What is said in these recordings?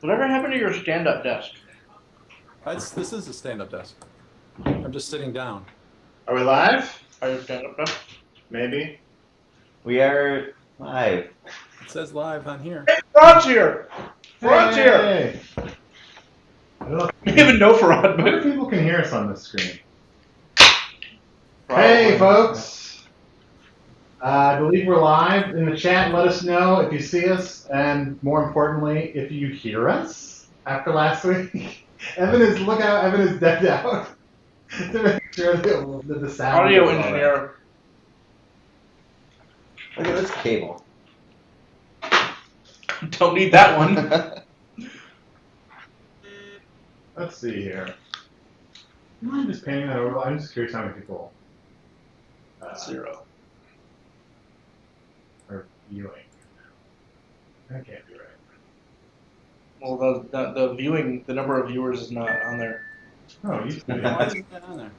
Whatever happened to your stand-up desk? This is a stand-up desk. I'm just sitting down. Are we live? Are you stand-up desk? Maybe. We are live. It says live on here. Fraud's here! Fraud's here! Hey! I don't know You even know Fraud, if but... people can hear us on this screen. Probably. Hey, folks. I believe we're live. In the chat, let us know if you see us, and more importantly, if you hear us after last week. Evan is decked out to make sure that the sound. Audio engineer. Look at this cable. Don't need that one. Let's see here. Do you mind just painting that over? I'm just curious how many people. 0. Are viewing. That can't be right. Well, the viewing, the number of viewers is not on there. Oh, you Why isn't that on there?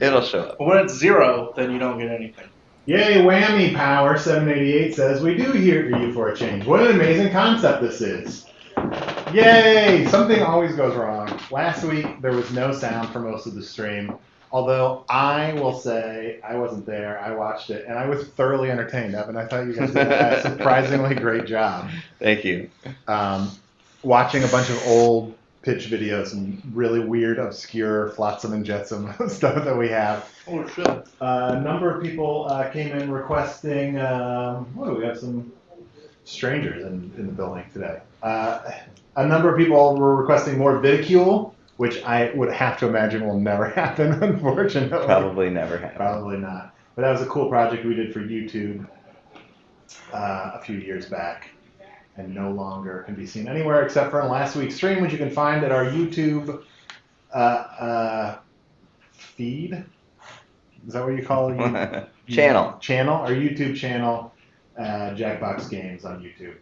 It'll show up. But when it's 0, then you don't get anything. Yay, whammy power 788 says, we do hear you for a change. What an amazing concept this is. Yay! Something always goes wrong. Last week, there was no sound for most of the stream. Although I will say, I wasn't there, I watched it, and I was thoroughly entertained, Evan. I thought you guys did a surprisingly great job. Thank you. Watching a bunch of old pitch videos and really weird, obscure Flotsam and Jetsam stuff that we have. Oh, shit. A number of people came in requesting, we have some strangers in the building today. A number of people were requesting more Vidicule, which I would have to imagine will never happen, unfortunately. Probably never happen. Probably not. But that was a cool project we did for YouTube a few years back, and no longer can be seen anywhere except for in last week's stream, which you can find at our YouTube feed. Is that what you call it? Channel. Our YouTube channel, Jackbox Games on YouTube.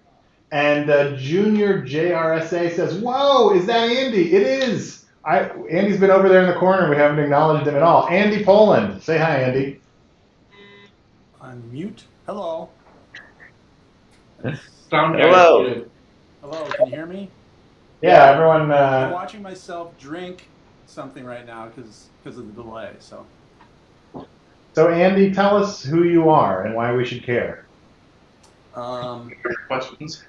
And Junior JRSA says, whoa, is that Andy? It is. Andy's been over there in the corner. We haven't acknowledged him at all. Andy Poland. Say hi, Andy. Unmute. Hello. Sound guy. Hello. Hello, can you hear me? Yeah, everyone. I'm watching myself drink something right now because of the delay. So So, Andy, tell us who you are and why we should care. Questions.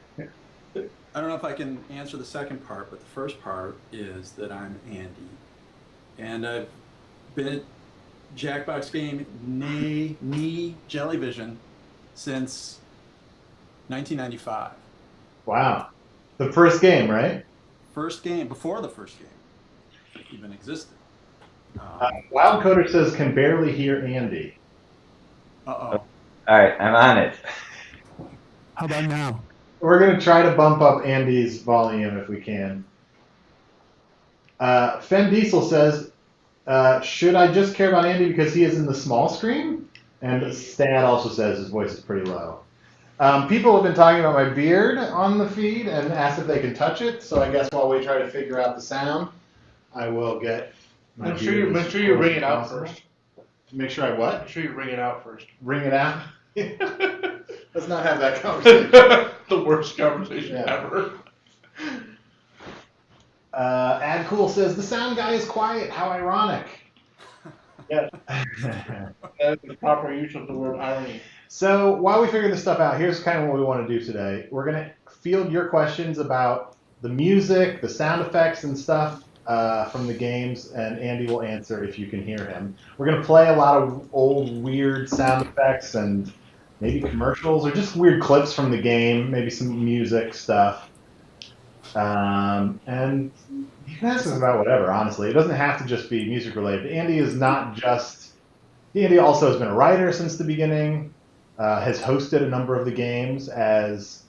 I don't know if I can answer the second part, but the first part is that I'm Andy. And I've been at Jackbox Game, nee Jellyvision, since 1995. Wow. The first game, right? First game, before the first game even existed. Wildcoder says, can barely hear Andy. Uh-oh. All right, I'm on it. How about now? We're going to try to bump up Andy's volume if we can. Fen Diesel says, should I just care about Andy because he is in the small screen? And Stan also says his voice is pretty low. People have been talking about my beard on the feed and asked if they can touch it. So I guess while we try to figure out the sound, I will get my Make sure you ring it out first. Make sure I what? Make sure you ring it out first. Ring it out? Let's not have that conversation. The worst conversation ever. Adcool says, the sound guy is quiet. How ironic. Yes. That is the proper use of the word irony. So while we figure this stuff out, here's kind of what we want to do today. We're going to field your questions about the music, the sound effects and stuff from the games, and Andy will answer if you can hear him. We're going to play a lot of old, weird sound effects and maybe commercials or just weird clips from the game, maybe some music stuff. And you can ask us about whatever, honestly. It doesn't have to just be music related. Andy is not just... Andy also has been a writer since the beginning, has hosted a number of the games as...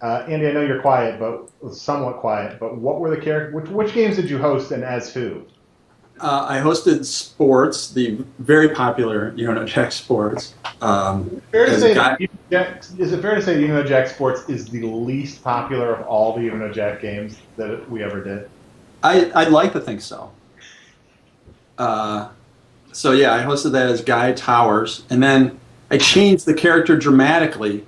Andy, I know you're quiet, but somewhat quiet, but what were the characters... Which games did you host and as who? I hosted Sports, the very popular Jack Sports. Is it fair to say Jack Sports is the least popular of all the Jack games that we ever did? I'd like to think so. So yeah, I hosted that as Guy Towers, and then I changed the character dramatically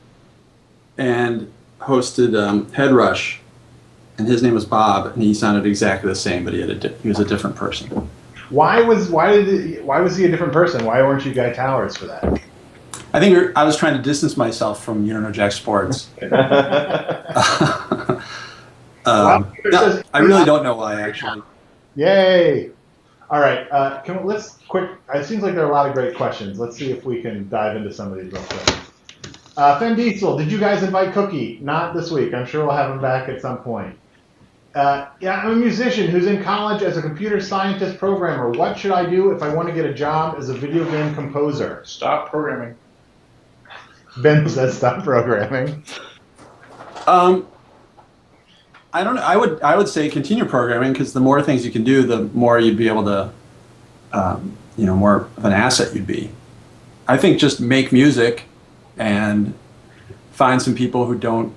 and hosted Head Rush and his name was Bob, and he sounded exactly the same, but he was a different person. Why was he a different person? Why weren't you Guy Towers for that? I think I was trying to distance myself from Jack Sports. No, I really don't know why, actually. Yay! All right, let's quick. It seems like there are a lot of great questions. Let's see if we can dive into some of these real quick. Fen Diesel, did you guys invite Cookie? Not this week. I'm sure we'll have him back at some point. Yeah, I'm a musician who's in college as a computer scientist programmer. What should I do if I want to get a job as a video game composer? Stop programming. Ben says stop programming. I don't know. I would say continue programming, because the more things you can do, the more you'd be able to, more of an asset you'd be. I think just make music and find some people who don't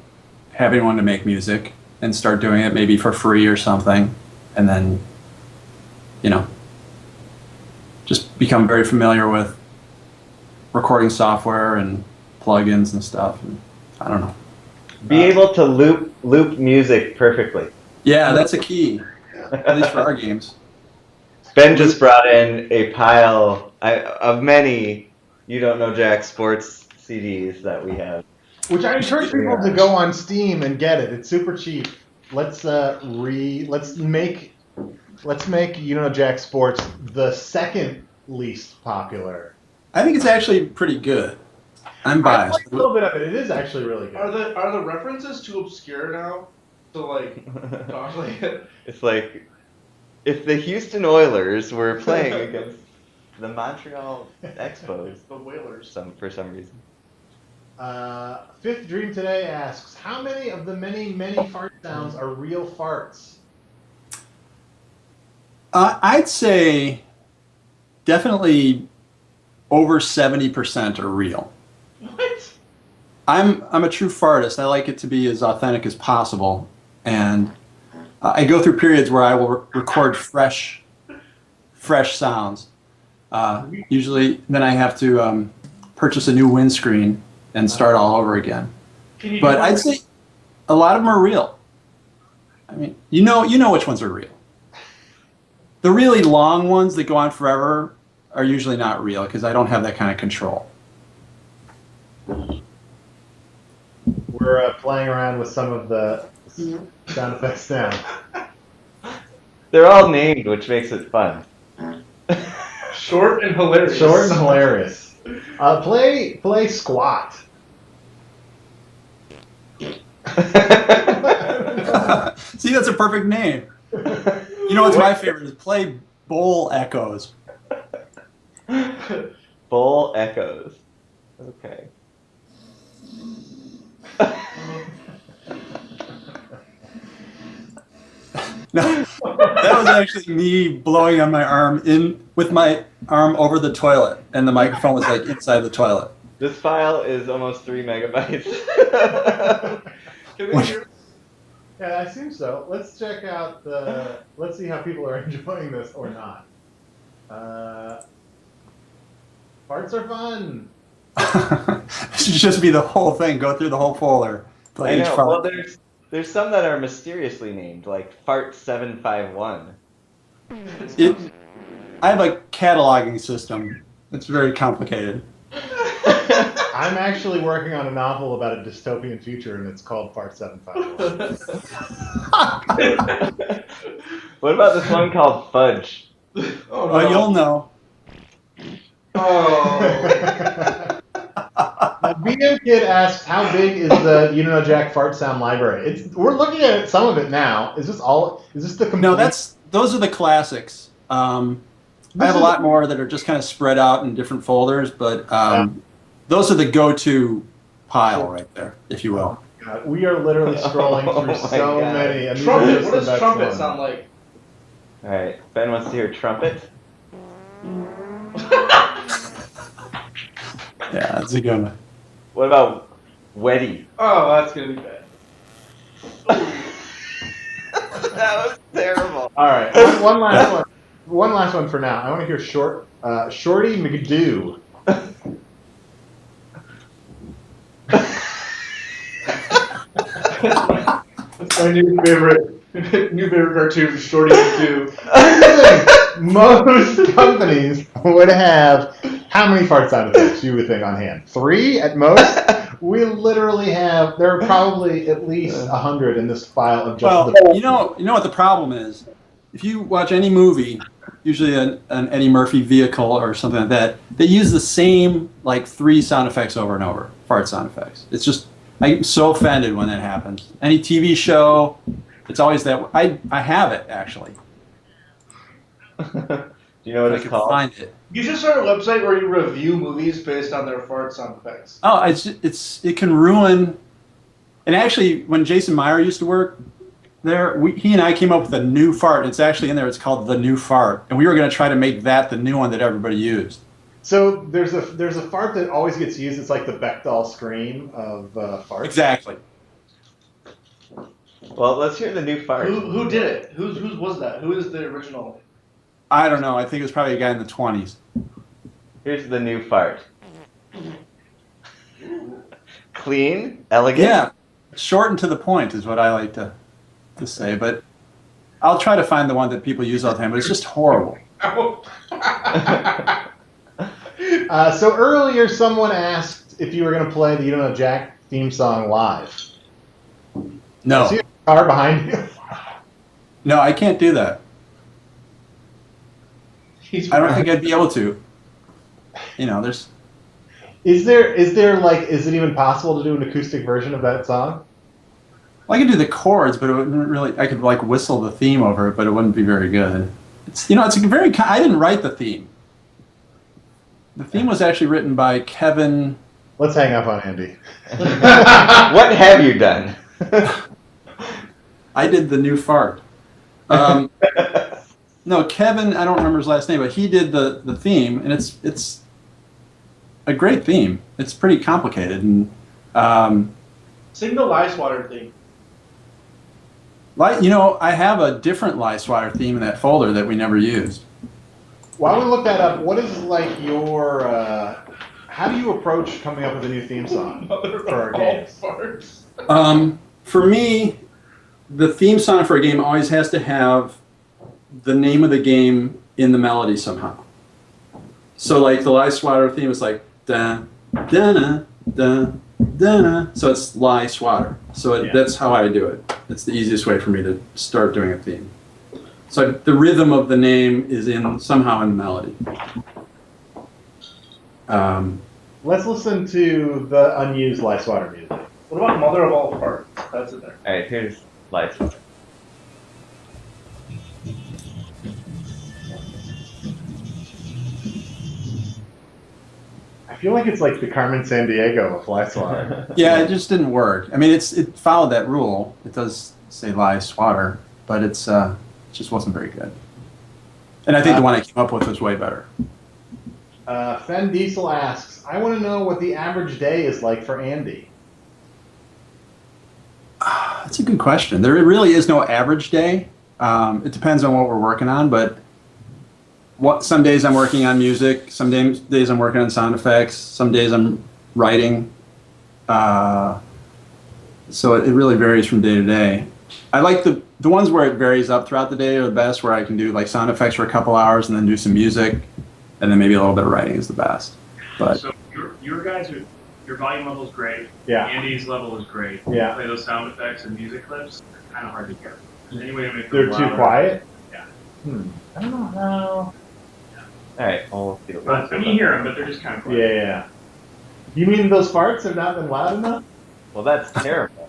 have anyone to make music and start doing it maybe for free or something, and then, just become very familiar with recording software and plugins and stuff. And I don't know. Be able to loop music perfectly. Yeah, that's a key, at least for our games. Ben just brought in a pile of many You Don't Know Jack Sports CDs that we have. Which I encourage people to go on Steam and get it. It's super cheap. Let's make You Know Jack Sports the second least popular. I think it's actually pretty good. I'm I biased. like a little bit of it. It is actually really good. Are the references too obscure now to talk like it? It's like if the Houston Oilers were playing against the Montreal Expos, The Whalers. for some reason. Fifth Dream Today asks, how many of the many fart sounds are real farts? I'd say definitely over 70% are real. What? I'm a true fartist. I like it to be as authentic as possible, and I go through periods where I will record fresh sounds. Usually, then I have to purchase a new windscreen and start all over again. But I'd say a lot of them are real. I mean, you know which ones are real. The really long ones that go on forever are usually not real, because I don't have that kind of control. We're playing around with some of the sound effects now. They're all named, which makes it fun. Short and hilarious. Short and hilarious. Play squat. See, that's a perfect name. You know what's my favorite is play bowl echoes. Bowl echoes. Okay. No, that was actually me blowing on my arm with my arm over the toilet, and the microphone was like inside the toilet. This file is almost 3 megabytes. Can we hear? Yeah, I assume so. Let's check out let's see how people are enjoying this or not. Farts are fun. It should just be the whole thing. Go through the whole folder. Play I each know. fart. Well, there's some that are mysteriously named, like Fart 751. I have a cataloging system. It's very complicated. I'm actually working on a novel about a dystopian future, and it's called Part 751. What about this one called Fudge? Oh, no. You'll know. Oh. BM Kid asks, how big is the You Know Jack fart sound library? We're looking at some of it now. Is this the complete? No, those are the classics. I have a lot more that are just kind of spread out in different folders, but those are the go-to pile right there, if you will. God, we are literally scrolling through so God. many. And Trumpet. What does trumpet sound like? All right, Ben wants to hear trumpet. Yeah, that's a good one. What about Weddy? Oh, that's gonna be bad. That was terrible. All right, one last one. One last one for now. I want to hear Shorty McDoo. My new favorite cartoon, Shorty and Most companies would have how many fart sound effects you would think on hand? 3 at most. We literally have. There are probably at least 100 in this file of just the. you know what the problem is. If you watch any movie, usually an Eddie Murphy vehicle or something like that, they use the same like 3 sound effects over and over, fart sound effects. It's just I'm so offended when that happens. Any TV show, it's always that. I have it actually. Do you know what I it's can called? find it. You should start a website where you review movies based on their fart sound effects. Oh, it can ruin. And actually, when Jason Meyer used to work there, he and I came up with a new fart. It's actually in there. It's called the new fart, and we were going to try to make that the new one that everybody used. So there's a fart that always gets used. It's like the Bechdel scream of farts. Exactly. Well, let's hear the new fart. Who did it? Whose was that? Who is the original? I don't know. I think it was probably a guy in the 20s. Here's the new fart. Clean, elegant. Yeah, short and to the point is what I like to say. But I'll try to find the one that people use all the time. But it's just horrible. So earlier, someone asked if you were going to play the You Don't Know Jack theme song live. No. See a car behind you? No, I can't do that. I don't think I'd be able to. You know, there's. Is it even possible to do an acoustic version of that song? Well, I could do the chords, but it wouldn't really. I could like whistle the theme over it, but it wouldn't be very good. It's a very. I didn't write the theme. The theme was actually written by Kevin. Let's hang up on Andy. What have you done? I did the new fart. No, Kevin. I don't remember his last name, but he did the theme, and it's a great theme. It's pretty complicated, and Sing the Lie Swatter theme. I have a different Lie Swatter theme in that folder that we never used. While we look that up, what is like your? How do you approach coming up with a new theme song for our games? For me, the theme song for a game always has to have the name of the game in the melody somehow. So like the Lie Swatter theme is like da da da da da. So it's Lie Swatter. So that's how I do it. It's the easiest way for me to start doing a theme. So the rhythm of the name is somehow in the melody. Let's listen to the unused Lie Swatter music. What about Mother of All Farts? That's in there. All right, here's lights. I feel like it's like the Carmen Sandiego of Lie Swatter. Yeah, it just didn't work. I mean, it followed that rule. It does say Lie Swatter, but it just wasn't very good. And I think the one I came up with was way better. Fen Diesel asks, I want to know what the average day is like for Andy. That's a good question. There really is no average day. It depends on what we're working on, but some days I'm working on music, some days I'm working on sound effects, some days I'm writing. So it really varies from day to day. I like the ones where it varies up throughout the day are the best, where I can do like sound effects for a couple hours and then do some music, and then maybe a little bit of writing is the best. But so your guys are. Your volume level is great. Yeah. Andy's level is great. Yeah. Play those sound effects and music clips. They're kind of hard to hear. Any way to make They're them too louder? quiet? Yeah. I don't know how. All right, we'll see. But you hear them, but they're just kind of quiet. Yeah. You mean those farts have not been loud enough? Well, that's terrible.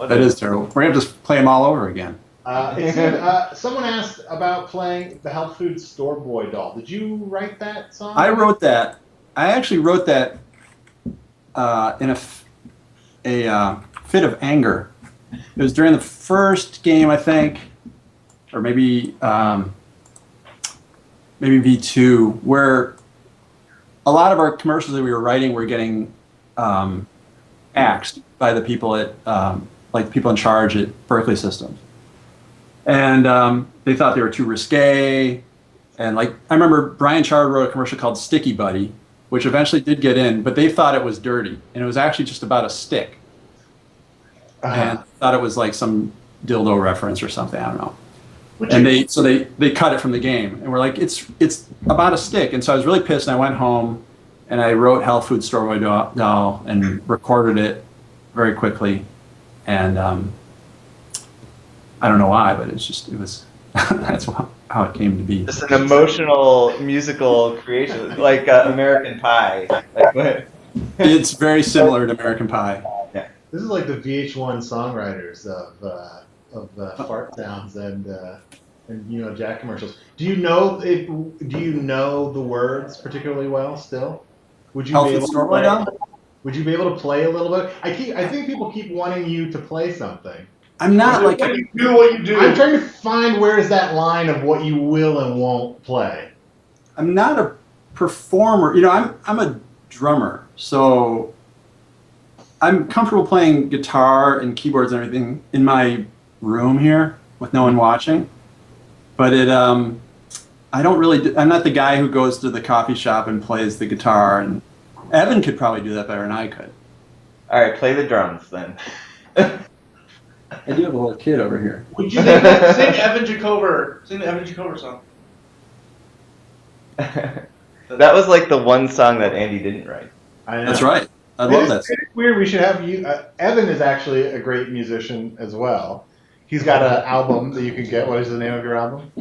that is terrible. We're going to just play them all over again. Someone asked about playing the Health Food Store Boy doll. Did you write that song? I wrote that. I actually wrote that in a fit of anger. It was during the first game, I think, or maybe V2, where a lot of our commercials that we were writing were getting axed by the people at like people in charge at Berkeley Systems, and they thought they were too risque. And like I remember Brian Chard wrote a commercial called Sticky Buddy, which eventually did get in, but they thought it was dirty, and it was actually just about a stick. And thought it was like some dildo reference or something. I don't know. Which And is- they cut it from the game, and we're like, it's about a stick. And so I was really pissed, and I went home, and I wrote Health Food Store Boy Doll and recorded it very quickly, and I don't know why, but it was that's how it came to be. Just an emotional musical creation, like American Pie. Like what? It's very similar to American Pie. This is like the VH1 songwriters of fart sounds and Jack commercials. Do you know the words particularly well still? Would you Health be Food able Store to Boy play? Doll? Would you be able to play a little bit? I think people keep wanting you to play something. I'm not like When you do what you do. I'm trying to find where is that line of what you will and won't play. I'm not a performer. You know, I'm a drummer, so I'm comfortable playing guitar and keyboards and everything in my room here with no one watching. But I don't really. I'm not the guy who goes to the coffee shop and plays the guitar. And Evan could probably do that better than I could. All right, play the drums then. I do have a little kid over here. Would you sing Evan Jacober? Sing the Evan Jacober song. That was like the one song that Andy didn't write. I know. That's right. I love that. It's weird. We should have you. Evan is actually a great musician as well. He's got an album that you can get. What is the name of your album?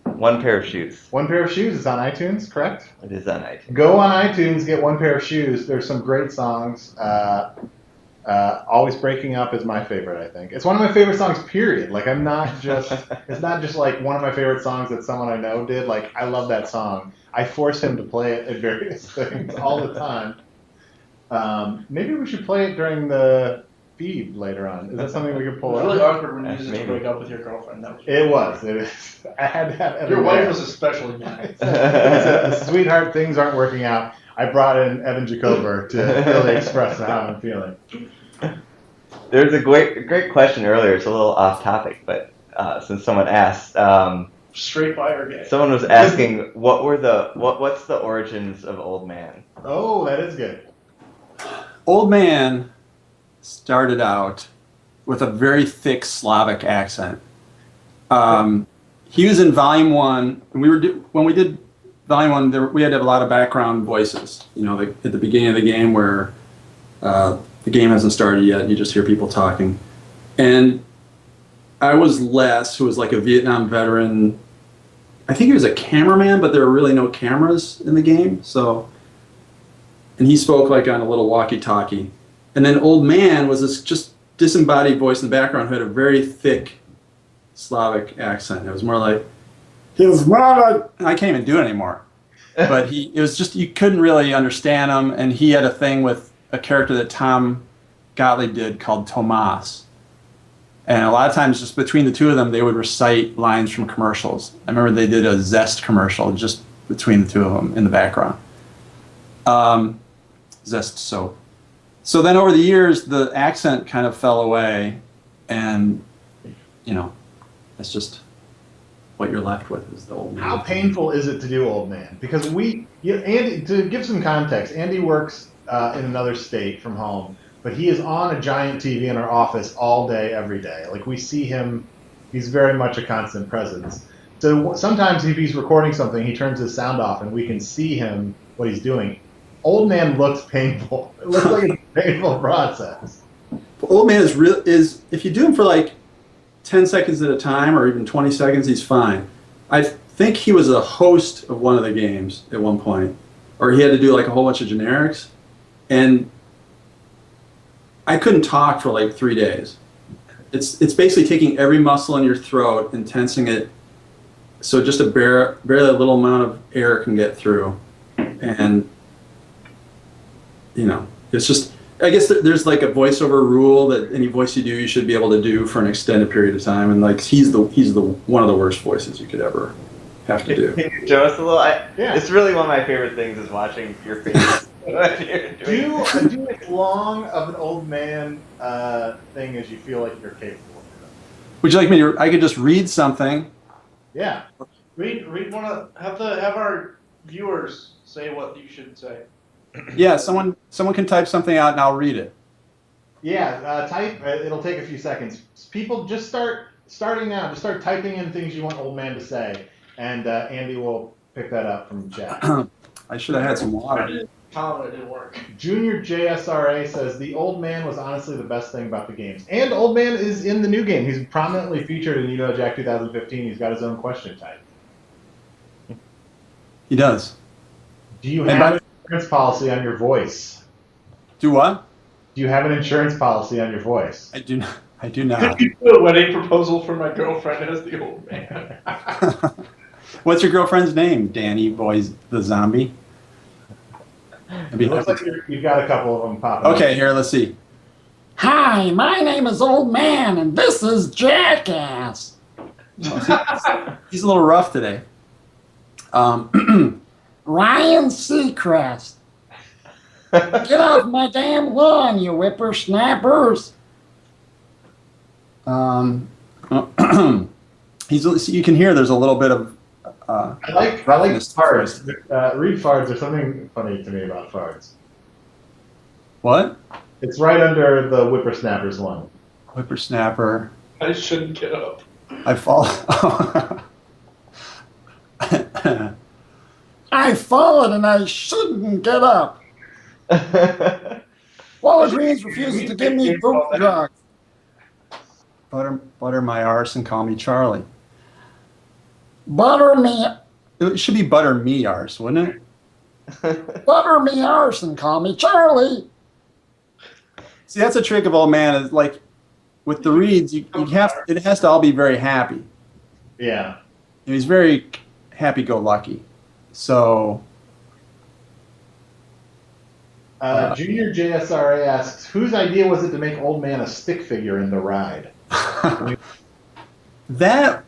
One Pair of Shoes. One Pair of Shoes. It's on iTunes, correct? It is on iTunes. Go on iTunes, get One Pair of Shoes. There's some great songs. Always Breaking Up is my favorite, I think. It's one of my favorite songs, period. Like, it's not just like one of my favorite songs that someone I know did. Like, I love that song. I force him to play it at various things all the time. Maybe we should play it during the feed later on. Is that something we could pull It up? was really awkward when you used to Maybe. break up with your girlfriend. That was It was. I had to have Evan Your wife there. was especially mad. I said, sweetheart, things aren't working out. I brought in Evan Jacober to really express how I'm feeling. There's a great question earlier. It's a little off topic, but since someone asked, Straight fire game. someone was asking what's the origins of Old Man? Oh, that is good. Old Man started out with a very thick Slavic accent. He was in Volume 1, and when we did Volume 1, we had to have a lot of background voices. You know, at the beginning of the game where the game hasn't started yet, you just hear people talking. And I was Les, who was like a Vietnam veteran. I think he was a cameraman, but there were really no cameras in the game, so... And he spoke like on a little walkie-talkie. And then Old Man was this just disembodied voice in the background who had a very thick Slavic accent. It was more like, I can't even do it anymore. But it was just, you couldn't really understand him. And he had a thing with a character that Tom Gottlieb did called Tomas. And a lot of times just between the two of them, they would recite lines from commercials. I remember they did a Zest commercial just between the two of them in the background. Zest soap. So then over the years, the accent kind of fell away, and, you know, that's just what you're left with is the Old Man. How painful is it to do Old Man? Because Andy, to give some context, Andy works in another state from home, but he is on a giant TV in our office all day, every day. Like, we see him, he's very much a constant presence. So sometimes if he's recording something, he turns his sound off, and we can see him, what he's doing. Old Man looks painful. It looks like a painful process. Old Man is if you do him for like 10 seconds at a time or even 20 seconds, he's fine. I think he was a host of one of the games at one point, or he had to do like a whole bunch of generics, and I couldn't talk for like 3 days. It's basically taking every muscle in your throat and tensing it so just a barely little amount of air can get through, and you know, it's just, I guess there's like a voiceover rule that any voice you do, you should be able to do for an extended period of time. And like, he's the one of the worst voices you could ever have to do. Can you show us a little? Yeah. It's really one of my favorite things is watching your face. When you're doing Do as long of an Old Man thing as you feel like you're capable of. Would you like me to, I could just read something. Yeah. Read one of have our viewers say what you should say. Yeah, someone can type something out and I'll read it. Yeah, type. It'll take a few seconds. People, just starting now. Just start typing in things you want Old Man to say, and Andy will pick that up from chat. I should have had some I water. didn't comment. It didn't work. Junior JSRA says the Old Man was honestly the best thing about the games, and Old Man is in the new game. He's prominently featured in Jack 2015. He's got his own question type. He does. Do you And have by- an insurance policy on your voice? Do what? Do you have an insurance policy on your voice? I do not. I do Could not. you do a wedding proposal for my girlfriend as the Old Man? What's your girlfriend's name? Danny Boys the Zombie? I'd be It looks happy like you've got a couple of them popping up. Okay, here, let's see. Hi, my name is Old Man, and this is Jackass. Oh, he's a little rough today. Ryan Seacrest. Get off my damn lawn, you whippersnappers. You can hear there's a little bit of. I like farts. Read farts. There's something funny to me about farts. What? It's right under the whippersnappers one. Whippersnapper. I shouldn't get up. I fall. I've fallen and I shouldn't get up. Walgreens refuses to give me boot drugs. Butter my arse and call me Charlie. Butter me, It should be butter me arse, wouldn't it? butter me arse and call me Charlie. See, that's a trick of Old Man. Is like with the reads, you have it has to all be very happy. Yeah. And he's very happy-go-lucky. So. Junior JSRA asks, whose idea was it to make Old Man a stick figure in the ride? That,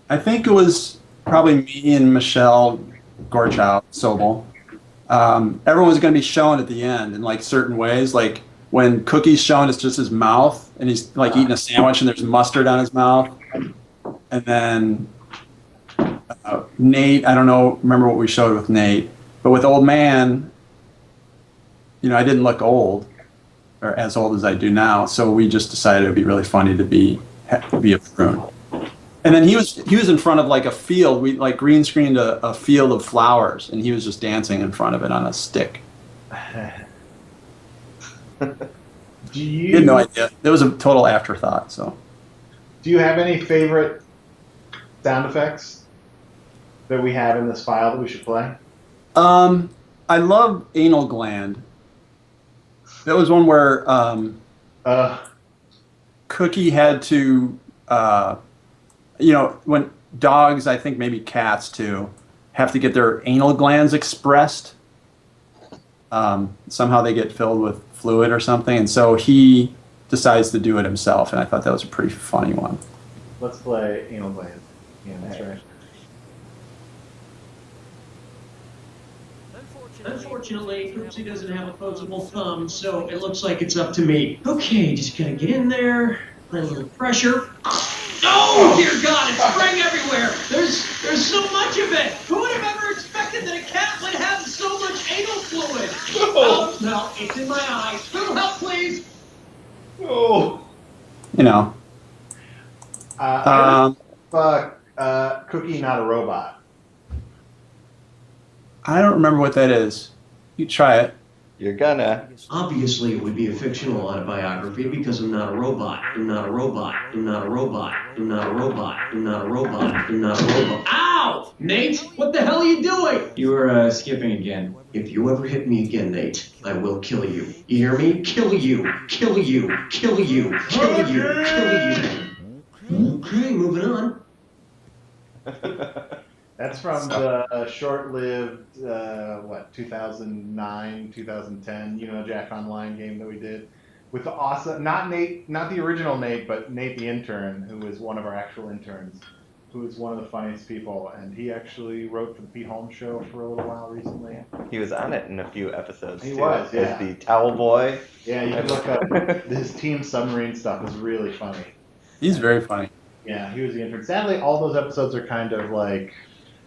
I think it was probably me and Michelle Gorchow Sobel. Everyone was going to be shown at the end in like certain ways. Like when Cookie's shown, it's just his mouth, and he's like eating a sandwich, and there's mustard on his mouth. And then Nate, I don't know, remember what we showed with Nate, but with Old Man, I didn't look old, or as old as I do now. So we just decided it would be really funny to be a prune. And then he was in front of like a field. We like green screened a field of flowers, and he was just dancing in front of it on a stick. He had no idea. It was a total afterthought. So, do you have any favorite sound effects that we have in this file that we should play? I love anal gland. That was one where Cookie had to, when dogs, I think maybe cats too, have to get their anal glands expressed. Somehow they get filled with fluid or something, and so he decides to do it himself, and I thought that was a pretty funny one. Let's play anal gland. Yeah, that's right. Unfortunately, Oopsie doesn't have opposable thumbs, so it looks like it's up to me. Okay, just gotta get in there, apply a little pressure. Oh, dear God, it's spraying everywhere! There's so much of it! Who would have ever expected that a cat would have so much anal fluid? Oh, no, it's in my eyes. Little help, please! Oh. Cookie, not a robot. I don't remember what that is. You try it. You're gonna. Obviously, it would be a fictional autobiography because I'm not a robot. I'm not a robot. I'm not a robot. I'm not a robot. I'm not a robot. I'm not a robot. Ow! Nate, what the hell are you doing? You were skipping again. If you ever hit me again, Nate, I will kill you. You hear me? Kill you. Kill you. Kill you. Kill you. Kill you. Okay, moving on. That's from the short-lived, 2009, 2010, Jack Online game that we did with the awesome, not Nate, not the original Nate, but Nate the intern, who was one of our actual interns, who is one of the funniest people, and he actually wrote for the Pete Holmes Show for a little while recently. He was on it in a few episodes. He too, was, yeah. As the towel boy. Yeah, you can look up his Team Submarine stuff is really funny. He's very funny. Yeah, he was the intern. Sadly, all those episodes are kind of like,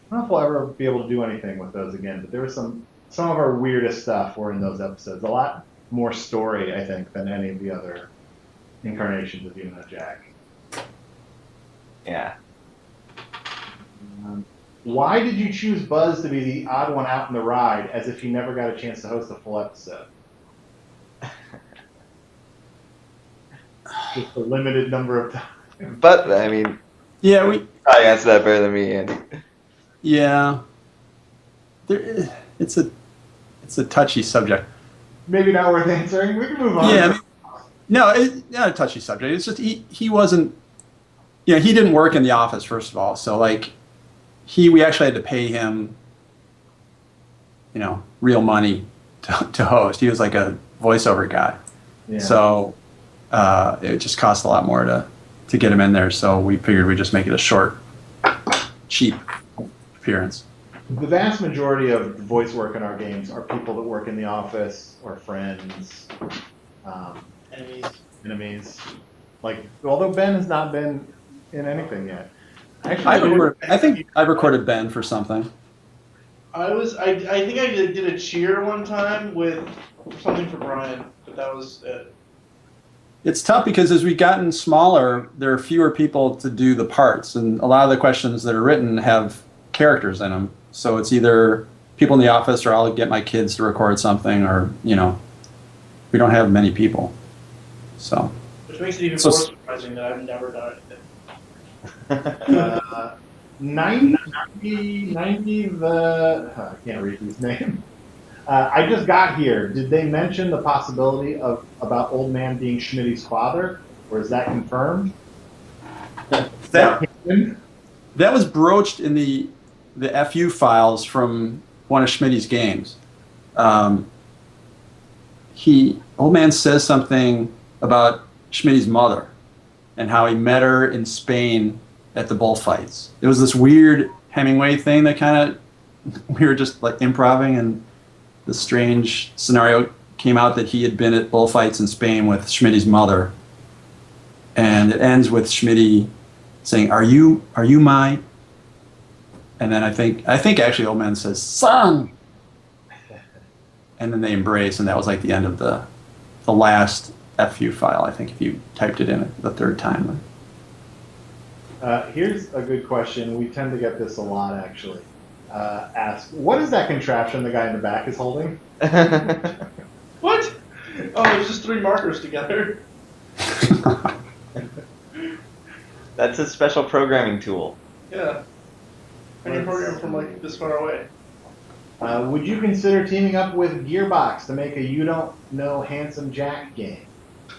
I don't know if we'll ever be able to do anything with those again, but there was some of our weirdest stuff were in those episodes. A lot more story, I think, than any of the other incarnations of You Know Jack. Yeah. Why did you choose Buzz to be the odd one out in the ride, as if he never got a chance to host a full episode? Just a limited number of times. But I mean, Yeah, you probably answer that better than me, Andy. yeah. It's a touchy subject. Maybe not worth answering. We can move on. Yeah, I mean, no, not a touchy subject. It's just he wasn't. He didn't work in the office, first of all. So like, we actually had to pay him, real money to host. He was like a voiceover guy. Yeah. So it just cost a lot more to get him in there. So we figured we'd just make it a short, cheap appearance. The vast majority of voice work in our games are people that work in the office or friends, enemies. Like, although Ben has not been in anything yet. Actually, I think I recorded Ben for something. I think I did a cheer one time with something for Brian, but that was it. It's tough because as we've gotten smaller, there are fewer people to do the parts, and a lot of the questions that are written have characters in them. So it's either people in the office, or I'll get my kids to record something, or we don't have many people. So. Which makes it even more surprising that I've never done it. 90 I can't read these names. I just got here. Did they mention the possibility about Old Man being Schmitty's father, or is that confirmed? That was broached in the FU files from one of Schmitty's games. Old Man says something about Schmitty's mother and how he met her in Spain at the bullfights. It was this weird Hemingway thing that we were just like improving, and the strange scenario came out that he had been at bullfights in Spain with Schmitty's mother. And it ends with Schmitty saying, "Are you my?" And then I think actually Old Man says, "Son." And then they embrace, and that was like the end of the last FU file, I think, if you typed it in the third time. Here's a good question. We tend to get this a lot, actually. Ask, what is that contraption the guy in the back is holding? What? Oh, there's just 3 markers together. That's a special programming tool. Yeah. I can program from like this far away. Would you consider teaming up with Gearbox to make a You Don't Know Handsome Jack game?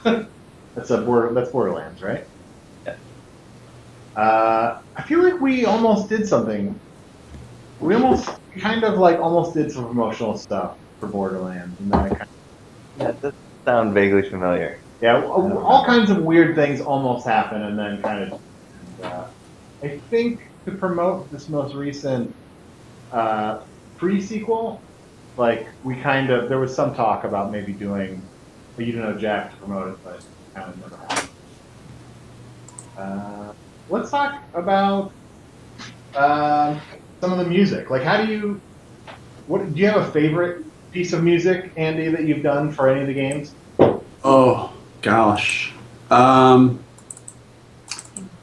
That's Borderlands, right? Yeah. I feel like we almost did something. We almost did some promotional stuff for Borderlands, and then Yeah, it does sound vaguely familiar. yeah, all kinds of weird things almost happen, and then I think to promote this most recent pre-sequel, like there was some talk about maybe doing a You Don't Know Jack to promote it, but kind of never happened. Let's talk about some of the music. Like, do you have a favorite piece of music, Andy, that you've done for any of the games? Oh gosh, I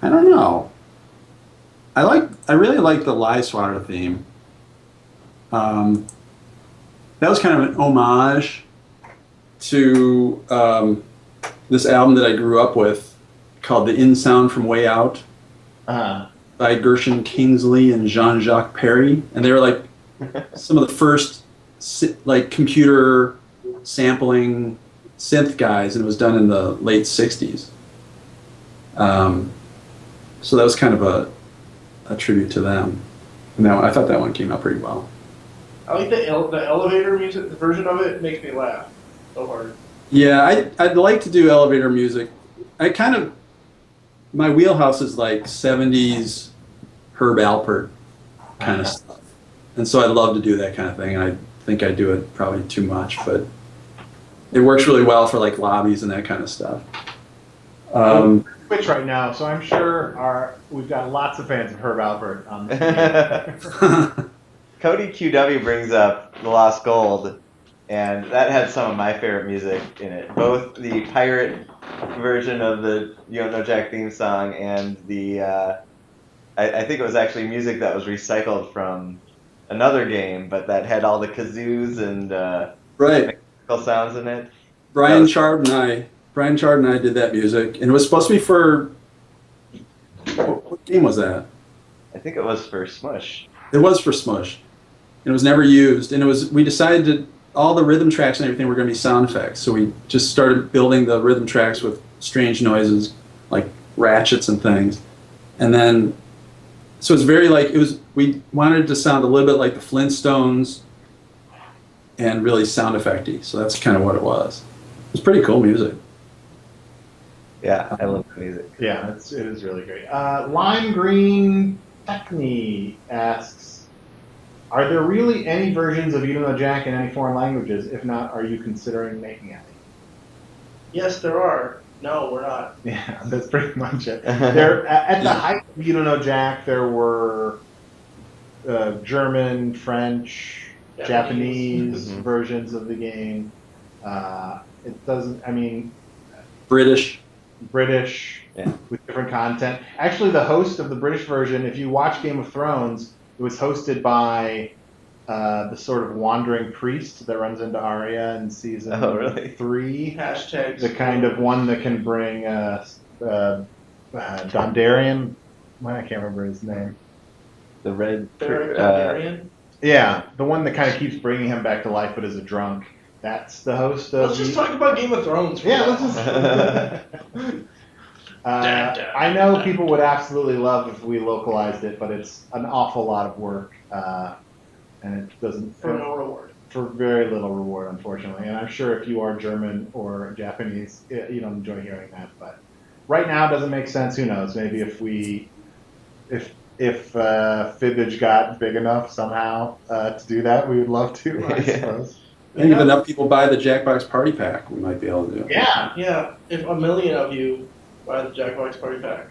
don't know. I really like the Lie Swatter theme. That was kind of an homage to this album that I grew up with called The In Sound from Way Out by Gershon Kingsley and Jean-Jacques Perry, and they were like some of the first like computer sampling synth guys, and it was done in the late 60s. So that was kind of a tribute to them. And I thought that one came out pretty well. I like the elevator music. The version of it makes me laugh so hard. Yeah, I'd like to do elevator music. My wheelhouse is like 70s Herb Alpert kind of stuff. And so I'd love to do that kind of thing. I think I do it probably too much, but it works really well for like lobbies and that kind of stuff. Twitch right now, so I'm sure we've got lots of fans of Herb Alpert on this. Cody QW brings up The Lost Gold, and that had some of my favorite music in it. Both the pirate version of the You Don't Know Jack theme song and the I think it was actually music that was recycled from another game, but that had all the kazoos and Right. mechanical sounds in it. Brian Chard and I did that music, and it was supposed to be for what game was that? I think it was for Smush. It was for Smush, and it was never used. And we decided that all the rhythm tracks and everything were going to be sound effects. So we just started building the rhythm tracks with strange noises like ratchets and things, and then so it's very like we wanted it to sound a little bit like the Flintstones, and really sound effecty. So that's kind of what it was. It's pretty cool music. Yeah, I love the music. Yeah, it is really great. Lime Green Techni asks, are there really any versions of You Don't Know Jack in any foreign languages? If not, are you considering making any? Yes, there are. No, we're not. Yeah, that's pretty much it. There, at the height of You Don't Know Jack, there were German, French, Japanese versions of the game. It doesn't, I mean, British. Yeah. With different content. Actually, the host of the British version, if you watch Game of Thrones, it was hosted by the sort of wandering priest that runs into Arya in season 3. Hashtags. The kind of one that can bring Dondarrion. I can't remember his name. The red. Dondarrion? Yeah, the one that kind of keeps bringing him back to life, but as a drunk. That's the host of. Let's just talk about Game of Thrones. Let's just. I know people would absolutely love if we localized it, but it's an awful lot of work, and it doesn't. For no reward. For very little reward, unfortunately. And I'm sure if you are German or Japanese, you don't enjoy hearing that. But right now, it doesn't make sense. Who knows? Maybe if Fibbage got big enough somehow to do that, we would love to. I suppose. And if enough people buy the Jackbox Party Pack, we might be able to do it. Yeah. If 1 million of you buy the Jackbox Party Pack.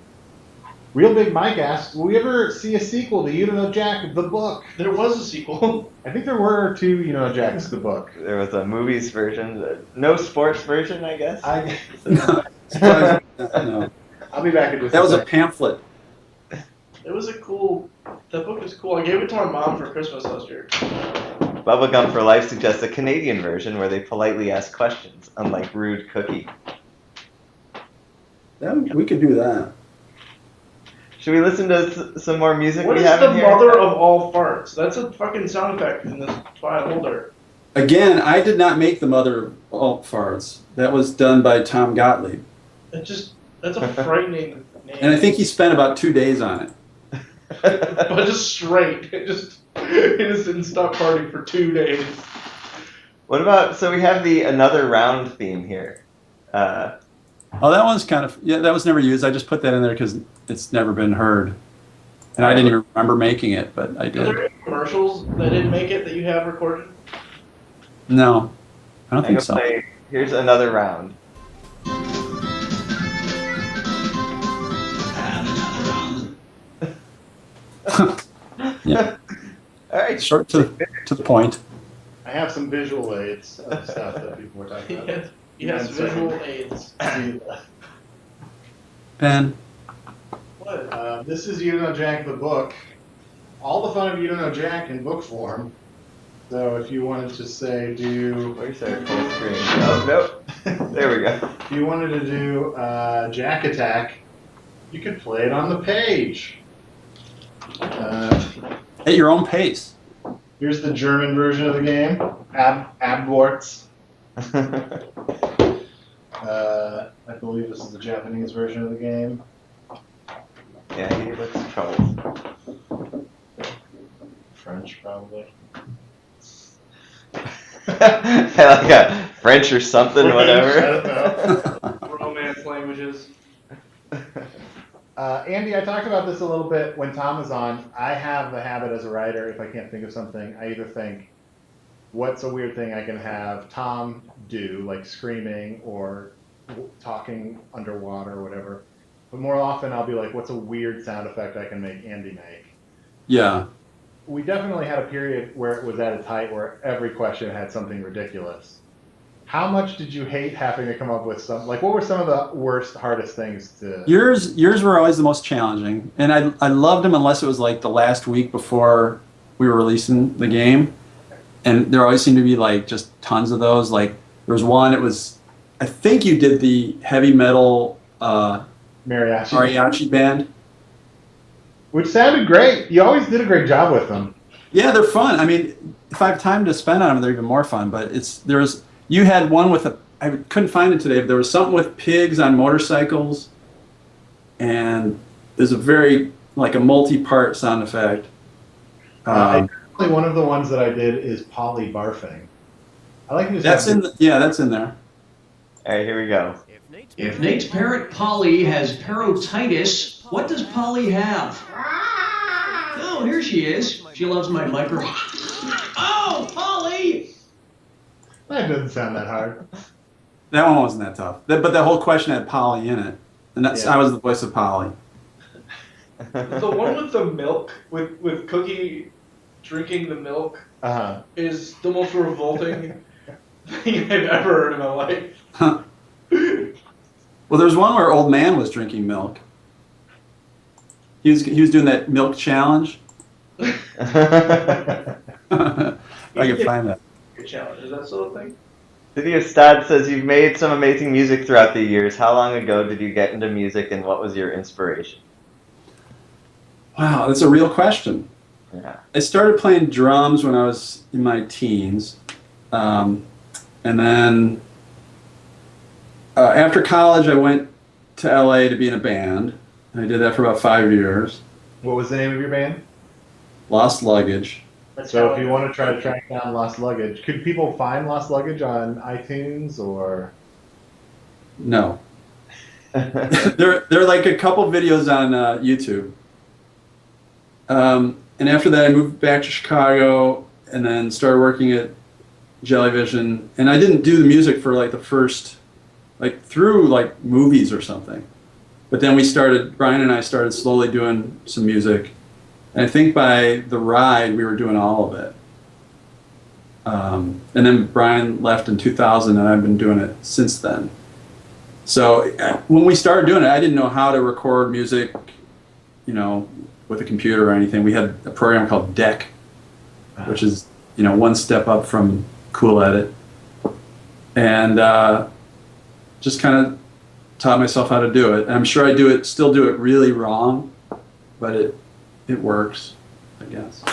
Real Big Mike asks, will we ever see a sequel to You Don't Know Jack, the book? There was a sequel. I think there were 2 You Know Jacks, the book. There was a movies version, no sports version, I guess. No. I'll be back in just That was a second. pamphlet. It was that book is cool. I gave it to my mom for Christmas last year. Bubblegum for Life suggests a Canadian version where they politely ask questions, unlike Rude Cookie. We could do that. Should we listen to some more music What we is have the in here? mother of all farts? That's a fucking sound effect in this file holder. Again, I did not make the mother of all farts. That was done by Tom Gottlieb. That's a frightening name. And I think he spent about 2 days on it. But just straight. He just didn't stop farting for 2 days. What about, so we have the Another Round theme here. Oh, that one's kind of, that was never used. I just put that in there because it's never been heard. And I didn't even remember making it, but I Are did. there any commercials that didn't make it that you have recorded? No, I don't think so. Here's Another Round. Yeah. All right. Short to the point. I have some visual aids of stuff that people were talking about. Yes, visual aids. Ben. What? This is You Don't Know Jack, the book. All the fun of You Don't Know Jack in book form. So if you wanted to say Where's our full screen? Oh, nope. There we go. If you wanted to do Jack Attack, you could play it on the page. At your own pace. Here's the German version of the game, Abwarts. I believe this is the Japanese version of the game. Yeah, he looks troubled. French, probably. Like a French or something, whatever. I don't know. Romance languages. Andy, I talked about this a little bit when Tom was on. I have the habit as a writer, if I can't think of something, I either think, what's a weird thing I can have Tom do, like screaming or talking underwater or whatever. But more often I'll be like, what's a weird sound effect I can make Andy make? Yeah. we definitely had a period where it was at its height where every question had something ridiculous. How much did you hate having to come up with some? Like, what were some of the worst, hardest things to? Yours were always the most challenging, and I loved them unless it was like the last week before we were releasing the game, and there always seemed to be like just tons of those. Like there was one, it was, I think you did the heavy metal mariachi band. Which sounded great. You always did a great job with them. Yeah, they're fun. I mean, if I have time to spend on them, they're even more fun. But you had one with I couldn't find it today, but there was something with pigs on motorcycles, and there's a very, like a multi-part sound effect. Probably one of the ones that I did is Polly barfing. I like that's in there. All right, here we go. If Nate's parrot Polly has parotitis, what does Polly have? Oh, here she is. She loves my microphone. Oh, Polly! That doesn't sound that hard. That one wasn't that tough. But that whole question had Polly in it, and I was the voice of Polly. The one with the milk, with Cookie drinking the milk, is the most revolting thing I've ever heard in my life. Huh. Well, there's one where Old Man was drinking milk. He was doing that milk challenge. I can find that. Challenge, is that sort of thing? City of Stad says you've made some amazing music throughout the years. How long ago did you get into music, and what was your inspiration? Wow, that's a real question. Yeah. I started playing drums when I was in my teens, and then after college, I went to LA to be in a band. I did that for about 5 years. What was the name of your band? Lost Luggage. So if you want to try to track down Lost Luggage, could people find Lost Luggage on iTunes or? No. There are like a couple videos on YouTube. And after that, I moved back to Chicago and then started working at Jellyvision. And I didn't do the music for like the first, like through like movies or something. But then Brian and I started slowly doing some music. And I think by The Ride, we were doing all of it. And then Brian left in 2000, and I've been doing it since then. So when we started doing it, I didn't know how to record music, with a computer or anything. We had a program called Deck, which is, one step up from Cool Edit. And just kind of taught myself how to do it. And I'm sure I still do it really wrong, but it works, I guess.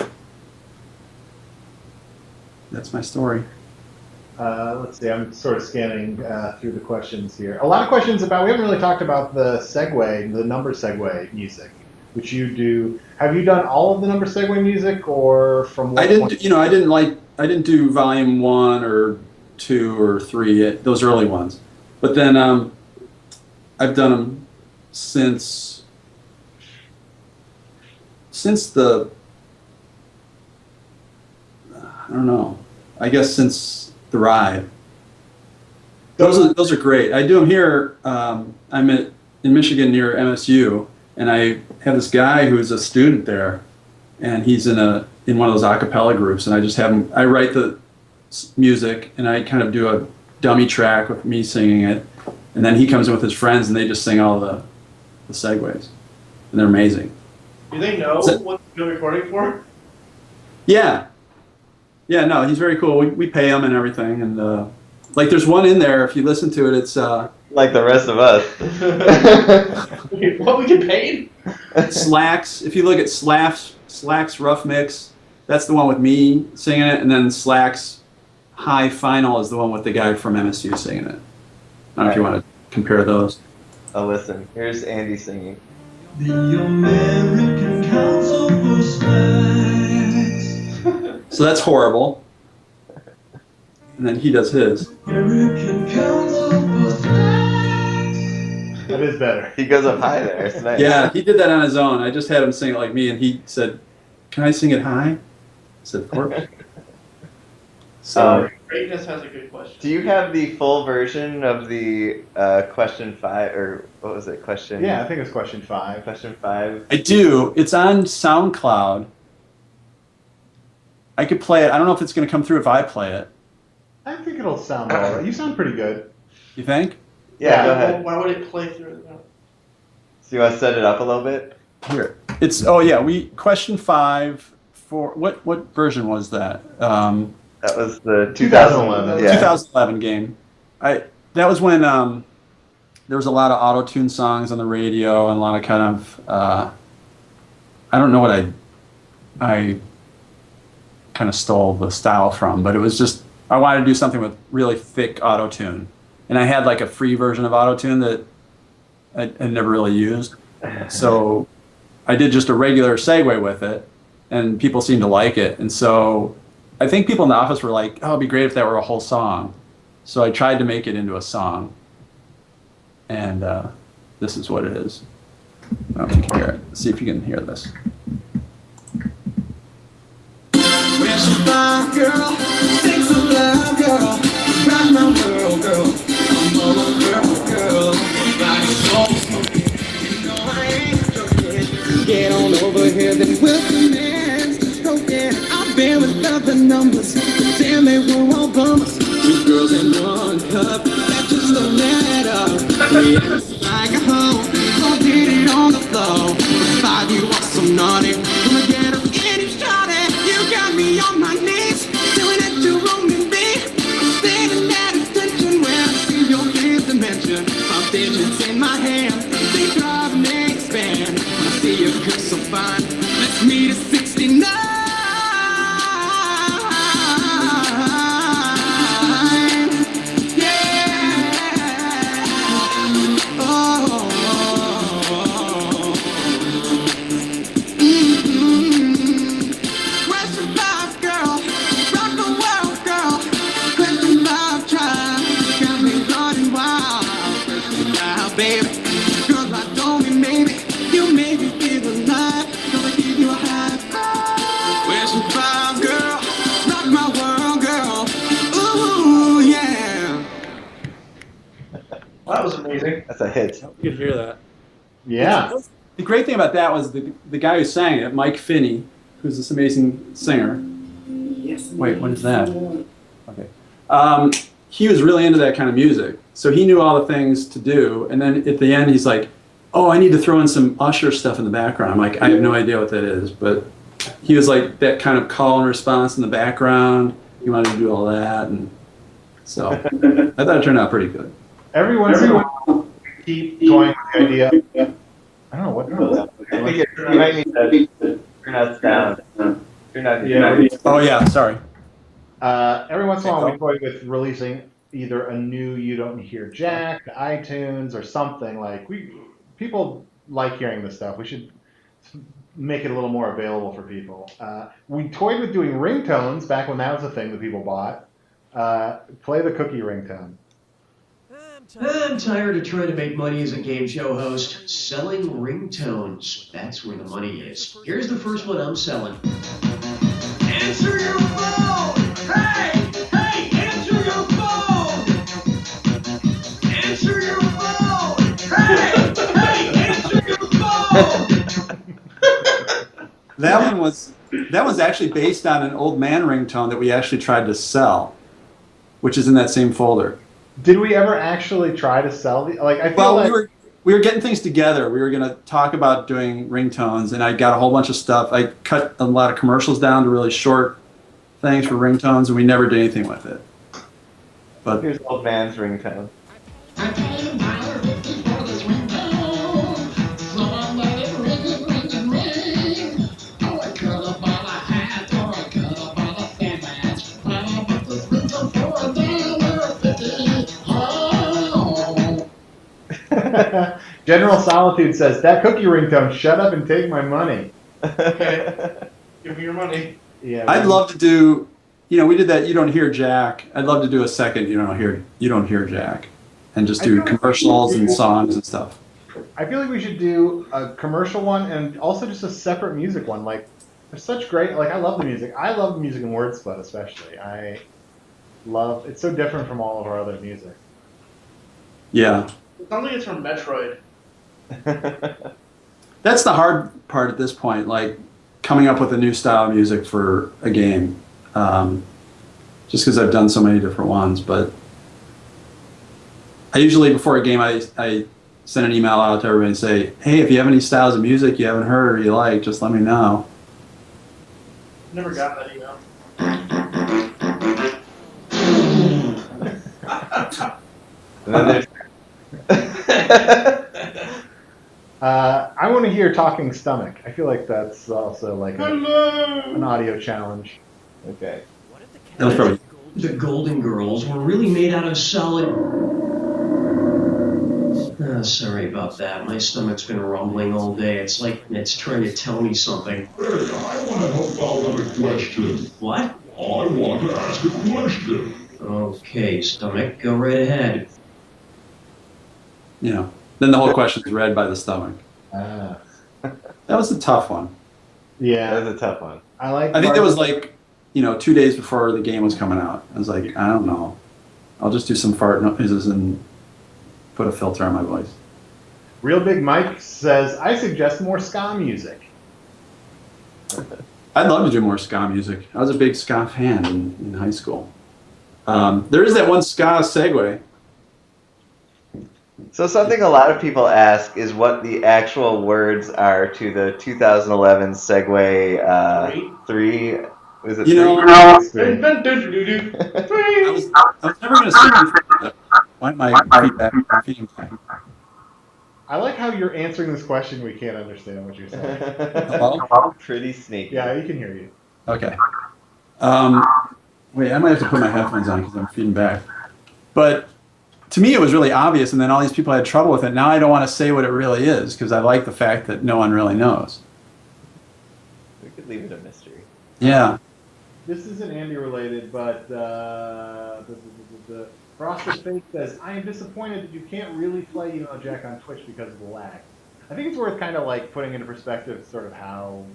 That's my story. Let's see, I'm sort of scanning through the questions here. A lot of questions we haven't really talked about the number segue music, which you do. Have you done all of the number segue music, or from what I didn't do volume 1 or 2 or 3, those early ones. But then I've done them since the, I don't know, I guess since The Ride. Those are great. I do them here. I'm in Michigan near MSU, and I have this guy who's a student there, and he's in one of those a cappella groups, and I just have him, I write the music, and I kind of do a dummy track with me singing it, and then he comes in with his friends, and they just sing all the segues, and they're amazing. Do they know what you're recording for? Yeah. Yeah, no, he's very cool. We pay him and everything, and like there's one in there, if you listen to it, it's like the rest of us. What, we get paid? Slacks. If you look at Slacks Rough Mix, that's the one with me singing it, and then Slacks High Final is the one with the guy from MSU singing it. I don't know if you want to compare those. Oh, listen. Here's Andy singing. The American Council for Slacks. So that's horrible. And then he does his. American Council for Slacks. That is better. He goes up high there. It's nice. Yeah, he did that on his own. I just had him sing it like me, and he said, "Can I sing it high?" I said, "Of course." So. Greatness has a good question. Do you have the full version of the question 5, or what was it? Question? Yeah, I think it's question 5. Question 5. I do. It's on SoundCloud. I could play it. I don't know if it's going to come through if I play it. I think it'll sound all right. You sound pretty good. You think? Yeah, go ahead. Why would it play through? So you want to set it up a little bit? Here. It's question 5 for what version was that? That was the 2011. Yeah. 2011 game. That was when there was a lot of auto-tune songs on the radio and a lot of kind of I don't know what I kind of stole the style from, but it was just I wanted to do something with really thick auto-tune, and I had like a free version of auto-tune that I never really used, so I did just a regular segue with it, and people seemed to like it, and so I think people in the office were like, "Oh, it'd be great if that were a whole song," so I tried to make it into a song, and this is what it is. I don't know if you can hear it. Let's see if you can hear this. Where's your fine girl? Sing so loud, girl. Rock my world, girl. I'm all over, girl. Body so smoky. You know I ain't joking. Get on over here, then we'll commence stroking. I've been with other numbers. Damn, they were all bummers. 2 girls in 1 cup. That just don't matter. Yeah, it's like a hoe. Go get it on the floor. 5, you are so naughty. Gonna get her any shot at. You got me on my knees, doing it to wrong and me. I'm staying at attention when I see your fifth dimension. My vision's in my hand, they drive and they expand. When I see you cook so fine, let's meet at 69. That was amazing. That's a hit. You could hear that. Yeah. The great thing about that was the guy who sang it, Mike Finney, who's this amazing singer. Wait, what is that? Okay. He was really into that kind of music, so he knew all the things to do. And then at the end, he's like, "Oh, I need to throw in some Usher stuff in the background." I'm like, I have no idea what that is, but he was like that kind of call and response in the background. He wanted to do all that, and so I thought it turned out pretty good. Every once in a while, keep toying with the idea. I don't know what. I think you might need to turn us down. Oh yeah, sorry. Every once in a while, we toy with releasing either a new "You Don't Hear Jack" to iTunes or something like people like hearing this stuff. We should make it a little more available for people. We toyed with doing ringtones back when that was a thing that people bought. Play the cookie ringtone. I'm tired of trying to make money as a game show host. Selling ringtones. That's where the money is. Here's the first one I'm selling. Answer your phone! Hey! Hey! Answer your phone! Answer your phone! Hey! Hey! Answer your phone! That was actually based on an old man ringtone that we actually tried to sell, which is in that same folder. Did we ever actually try to sell the I feel like we were getting things together. We were going to talk about doing ringtones, and I got a whole bunch of stuff. I cut a lot of commercials down to really short things for ringtones, and we never did anything with it. But here's old man's ringtone. I paid $1.50 for this ringtone. Someone let it ring. Oh, I cut up all I had, or I cut up all the sandwich. I bought this ringtone for $1.50. Oh. General Solitude says that cookie ringtone. Shut up and take my money. Okay. Give me your money. Yeah. I'd love to do. We did that. You Don't Hear Jack. I'd love to do a second. You Don't Hear Jack, and just do commercials and songs and stuff. I feel like we should do a commercial one and also just a separate music one. Like, there's such great. Like, I love the music. I love the music in Wordsplit especially. It's so different from all of our other music. Yeah. It sounds like it's from Metroid. That's the hard part at this point, like coming up with a new style of music for a game. just because I've done so many different ones. But I usually, before a game, I send an email out to everybody and say, hey, if you have any styles of music you haven't heard or you like, just let me know. Never got that email. And then there's I want to hear Talking Stomach. I feel like that's also like an audio challenge. okay. That was probably. The Golden Girls were really made out of solid. Sorry about that. My stomach's been rumbling all day. It's like it's trying to tell me something. Hey, I want to help out with a question. What? I want to ask a question. Okay, stomach, go right ahead. You know, then the whole question is read by the stomach. Ah. That was a tough one. Yeah. That was a tough one. I think that was like, 2 days before the game was coming out. I was like, I don't know. I'll just do some fart noises and put a filter on my voice. Real Big Mike says, I suggest more ska music. I'd love to do more ska music. I was a big ska fan in high school. There is that one ska segue. So something a lot of people ask is what the actual words are to the 2011 Segway 3. Was it 3? I was never going to say why my feedback. I like how you're answering this question. We can't understand what you're saying. Hello? Pretty sneaky. Yeah, we can hear you. Okay. Wait, I might have to put my headphones on because I'm feeding back. But to me, it was really obvious, and then all these people had trouble with it. Now I don't want to say what it really is because I like the fact that no one really knows. We could leave it a mystery. Yeah. This isn't Andy related, but Frosted Fake says, I am disappointed that you can't really play Jack on Twitch because of the lag. I think it's worth kind of like putting into perspective sort of how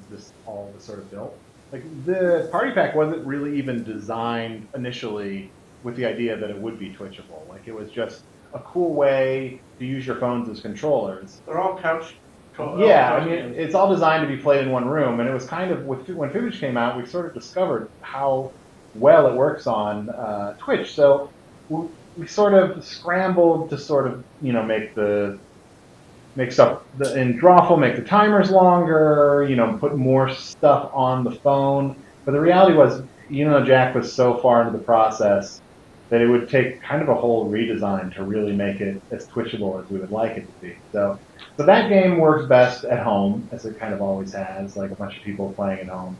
all this sort of built. Like the party pack wasn't really even designed initially with the idea that it would be Twitchable. Like it was just a cool way to use your phones as controllers. They're all couch. Yeah, I mean, it's all designed to be played in one room, and it was kind of, when Fibbage came out, we sort of discovered how well it works on Twitch. So we sort of scrambled to sort of, make stuff in Drawful, make the timers longer, put more stuff on the phone. But the reality was, Jack was so far into the process that it would take kind of a whole redesign to really make it as Twitchable as we would like it to be. So that game works best at home, as it kind of always has, like a bunch of people playing at home.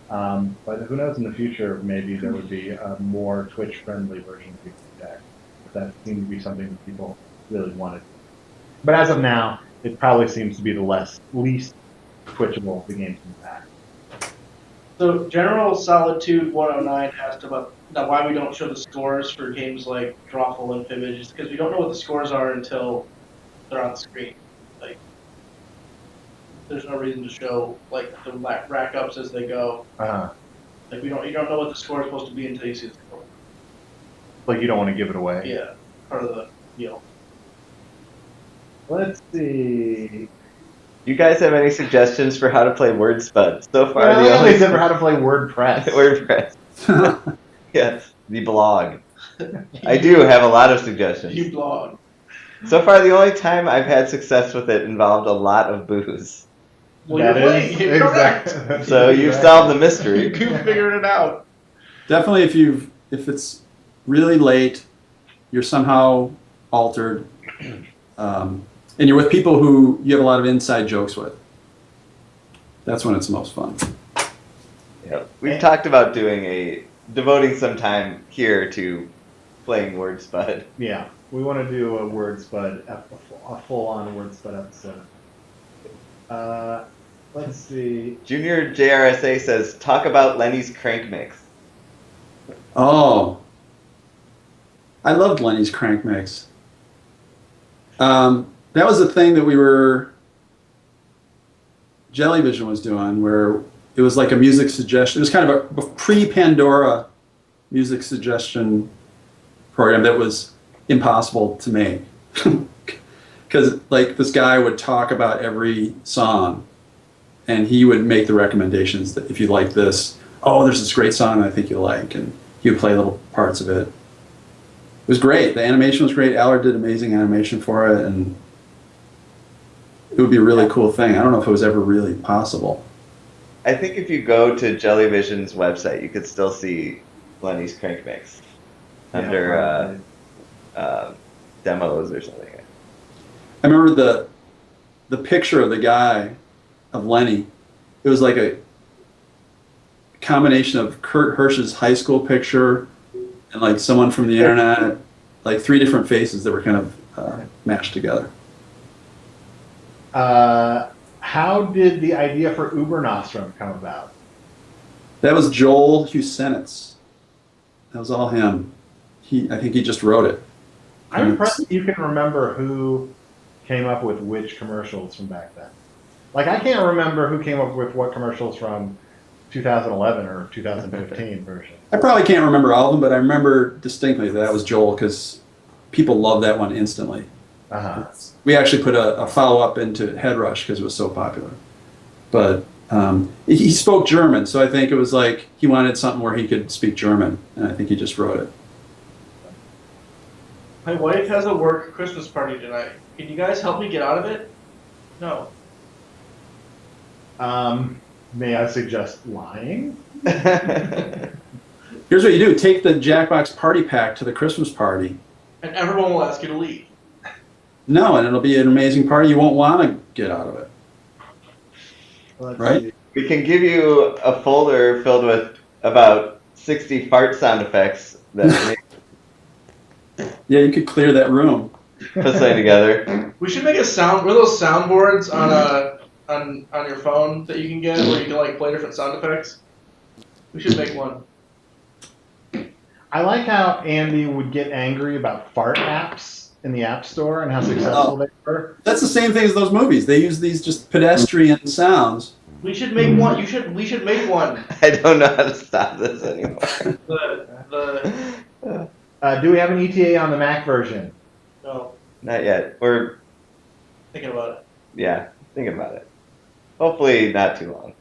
But who knows, in the future, maybe there would be a more Twitch-friendly version of Jack. That seemed to be something that people really wanted. But as of now, it probably seems to be the least Twitchable of the games in the pack. So General Solitude 109 asked about why we don't show the scores for games like Drawful and Fibbage, is because we don't know what the scores are until they're on screen. Like, there's no reason to show like the rack ups as they go. Like you don't know what the score is supposed to be until you see the score. Like you don't want to give it away. Yeah, part of the deal. Let's see. You guys have any suggestions for how to play WordSpud? So far, Yeah, the only never how to play WordPress. WordPress. Yes, the blog. I do have a lot of suggestions. You blog. So far, the only time I've had success with it involved a lot of booze. Well, you're playing it correct. So you've solved the mystery. You figured it out. Definitely, if it's really late, you're somehow altered, and you're with people who you have a lot of inside jokes with. That's when it's most fun. Yeah, we've talked about devoting some time here to playing WordSpud. Yeah, we want to do a WordSpud, a full-on WordSpud episode. Let's see. Junior JRSA says, talk about Lenny's crank mix. Oh, I loved Lenny's crank mix. That was a thing that Jellyvision was doing, where it was like a music suggestion. It was kind of a pre-Pandora music suggestion program that was impossible to make. Because like this guy would talk about every song, and he would make the recommendations that if you like this, oh, there's this great song that I think you'll like, and he would play little parts of it. It was great. The animation was great. Allard did amazing animation for it, and it would be a really cool thing. I don't know if it was ever really possible. I think if you go to Jellyvision's website, you could still see Lenny's Crank Mix under demos or something. I remember the picture of the guy, of Lenny. It was like a combination of Kurt Hirsch's high school picture and like someone from the internet, like 3 different faces that were kind of mashed together. How did the idea for Uber Nostrum come about? That was Joel Husenitz. That was all him. I think he just wrote it. I'm impressed that you can remember who came up with which commercials from back then. Like, I can't remember who came up with what commercials from 2011 or 2015 version. I probably can't remember all of them, but I remember distinctly that was Joel because people loved that one instantly. Uh-huh. We actually put a follow-up into Headrush because it was so popular. But he spoke German, so I think it was like he wanted something where he could speak German, and I think he just wrote it. My wife has a work Christmas party tonight. Can you guys help me get out of it? No. May I suggest lying? Here's what you do. Take the Jackbox party pack to the Christmas party. And everyone will ask you to leave. No, and it'll be an amazing party. You won't want to get out of it. Right? We can give you a folder filled with about 60 fart sound effects that Yeah, you could clear that room. put something together. We should make a sound. What are those soundboards on your phone that you can get where you can like play different sound effects? We should make one. I like how Andy would get angry about fart apps in the App Store and how successful they were. That's the same thing as those movies. They use these just pedestrian sounds. We should make one. We should make one. I don't know how to stop this anymore. Do we have an ETA on the Mac version? No, Not yet. We're, thinking about it. yeah, thinking about it. Hopefully not too long.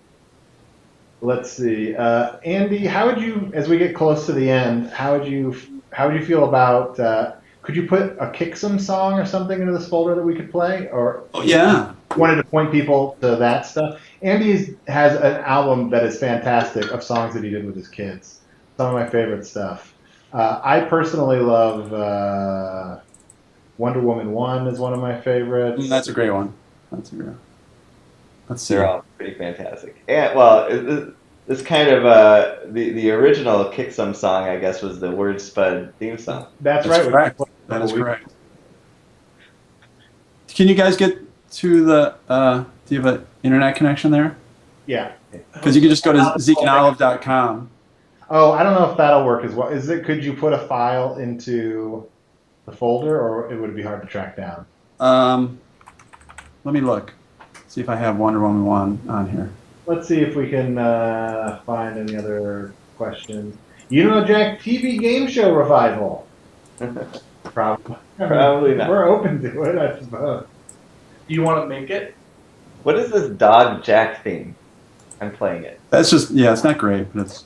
Let's see. Andy, how would you, as we get close to the end, how would you feel about, could you put a Kick Some song or something into this folder that we could play? Or Oh, yeah. wanted to point people to that stuff. Andy has an album that is fantastic of songs that he did with his kids. Some of my favorite stuff. I personally love Wonder Woman 1 is one of my favorites. That's a great one. That's a great one. Let's see. They're all pretty fantastic. And well, this kind of the original Kick Some song, I guess, was the Word Spud theme song. That's That's right. correct. That is correct. Can you guys get to the, do you have an internet connection there? Yeah. Because you can just go to zekeandolive.com. Oh, I don't know if that'll work as well. Could you put a file into the folder, or it would be hard to track down? Let me look. See if I have Wonder Woman 1 on here. Let's see if we can find any other questions. You know, Jack, TV game show revival. Probably. Probably not. We're open to it, I suppose. Do you want to make it? What is this Dog Jack theme? I'm playing it. That's just, yeah, it's not great, but it's...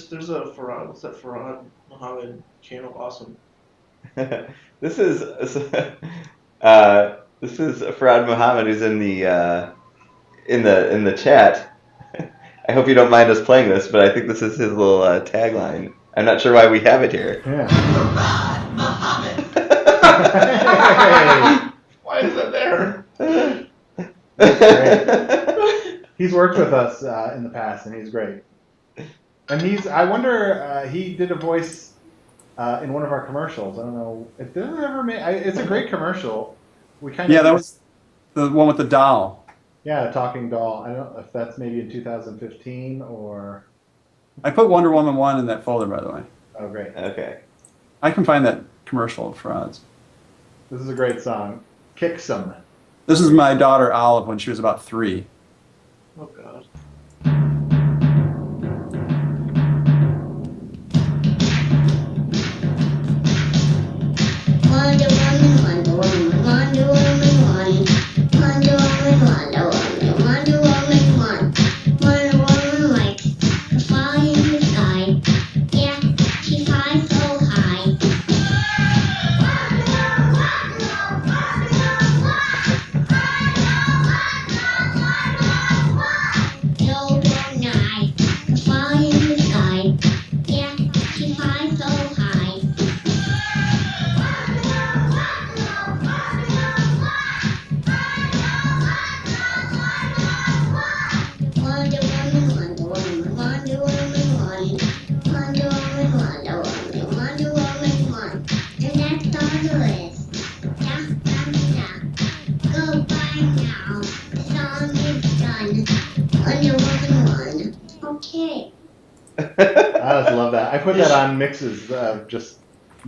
There's a Farad. What's that Farad Muhammad channel? Awesome. This is Farad Muhammad, who's in the chat. I hope you don't mind us playing this, but I think this is his little tagline. I'm not sure why we have it here. Yeah. Farad Muhammad. Hey. Why is that there? He's worked with us in the past, and he's great. And I wonder, he did a voice in one of our commercials. I don't know. It doesn't ever make, it's a great commercial. Yeah, that was the one with the doll. Yeah, the talking doll. I don't know if that's maybe in 2015 or... I put Wonder Woman 1 in that folder, by the way. Oh, great. Okay. I can find that commercial for odds. This is a great song. Kick Some. This is my daughter Olive when she was about 3. Oh God. Wonder Woman I just love that. I put that on mixes just.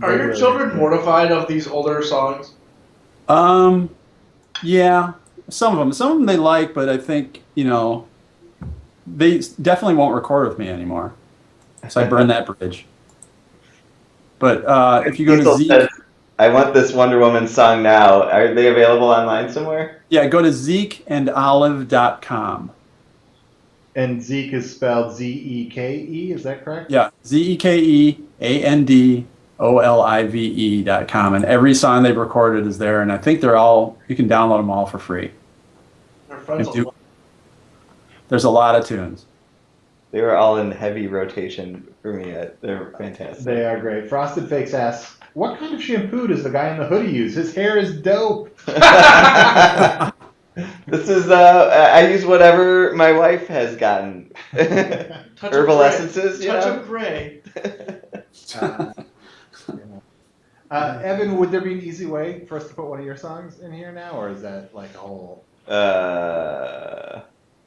Are your regularly. children mortified of these older songs? Yeah, some of them. Some of them they like, but I think they definitely won't record with me anymore. So I burned that bridge. But if you go to Diesel Zeke, says, I want this Wonder Woman song now. Are they available online somewhere? yeah, go to zekeandolive.com. And Zeke is spelled Zeke. Is that correct? Yeah, zekeandolive.com, and every song they've recorded is there. And I think you can download them all for free. Their friends They do. will- There's a lot of tunes. They were all in heavy rotation for me. They're fantastic. They are great. Frosted Fakes asks, what kind of shampoo does the guy in the hoodie use? His hair is dope. This is I use whatever my wife has gotten. Touch Herbal of gray. essences, you Touch know? of gray. Evan, would there be an easy way for us to put one of your songs in here now, or is that like a whole?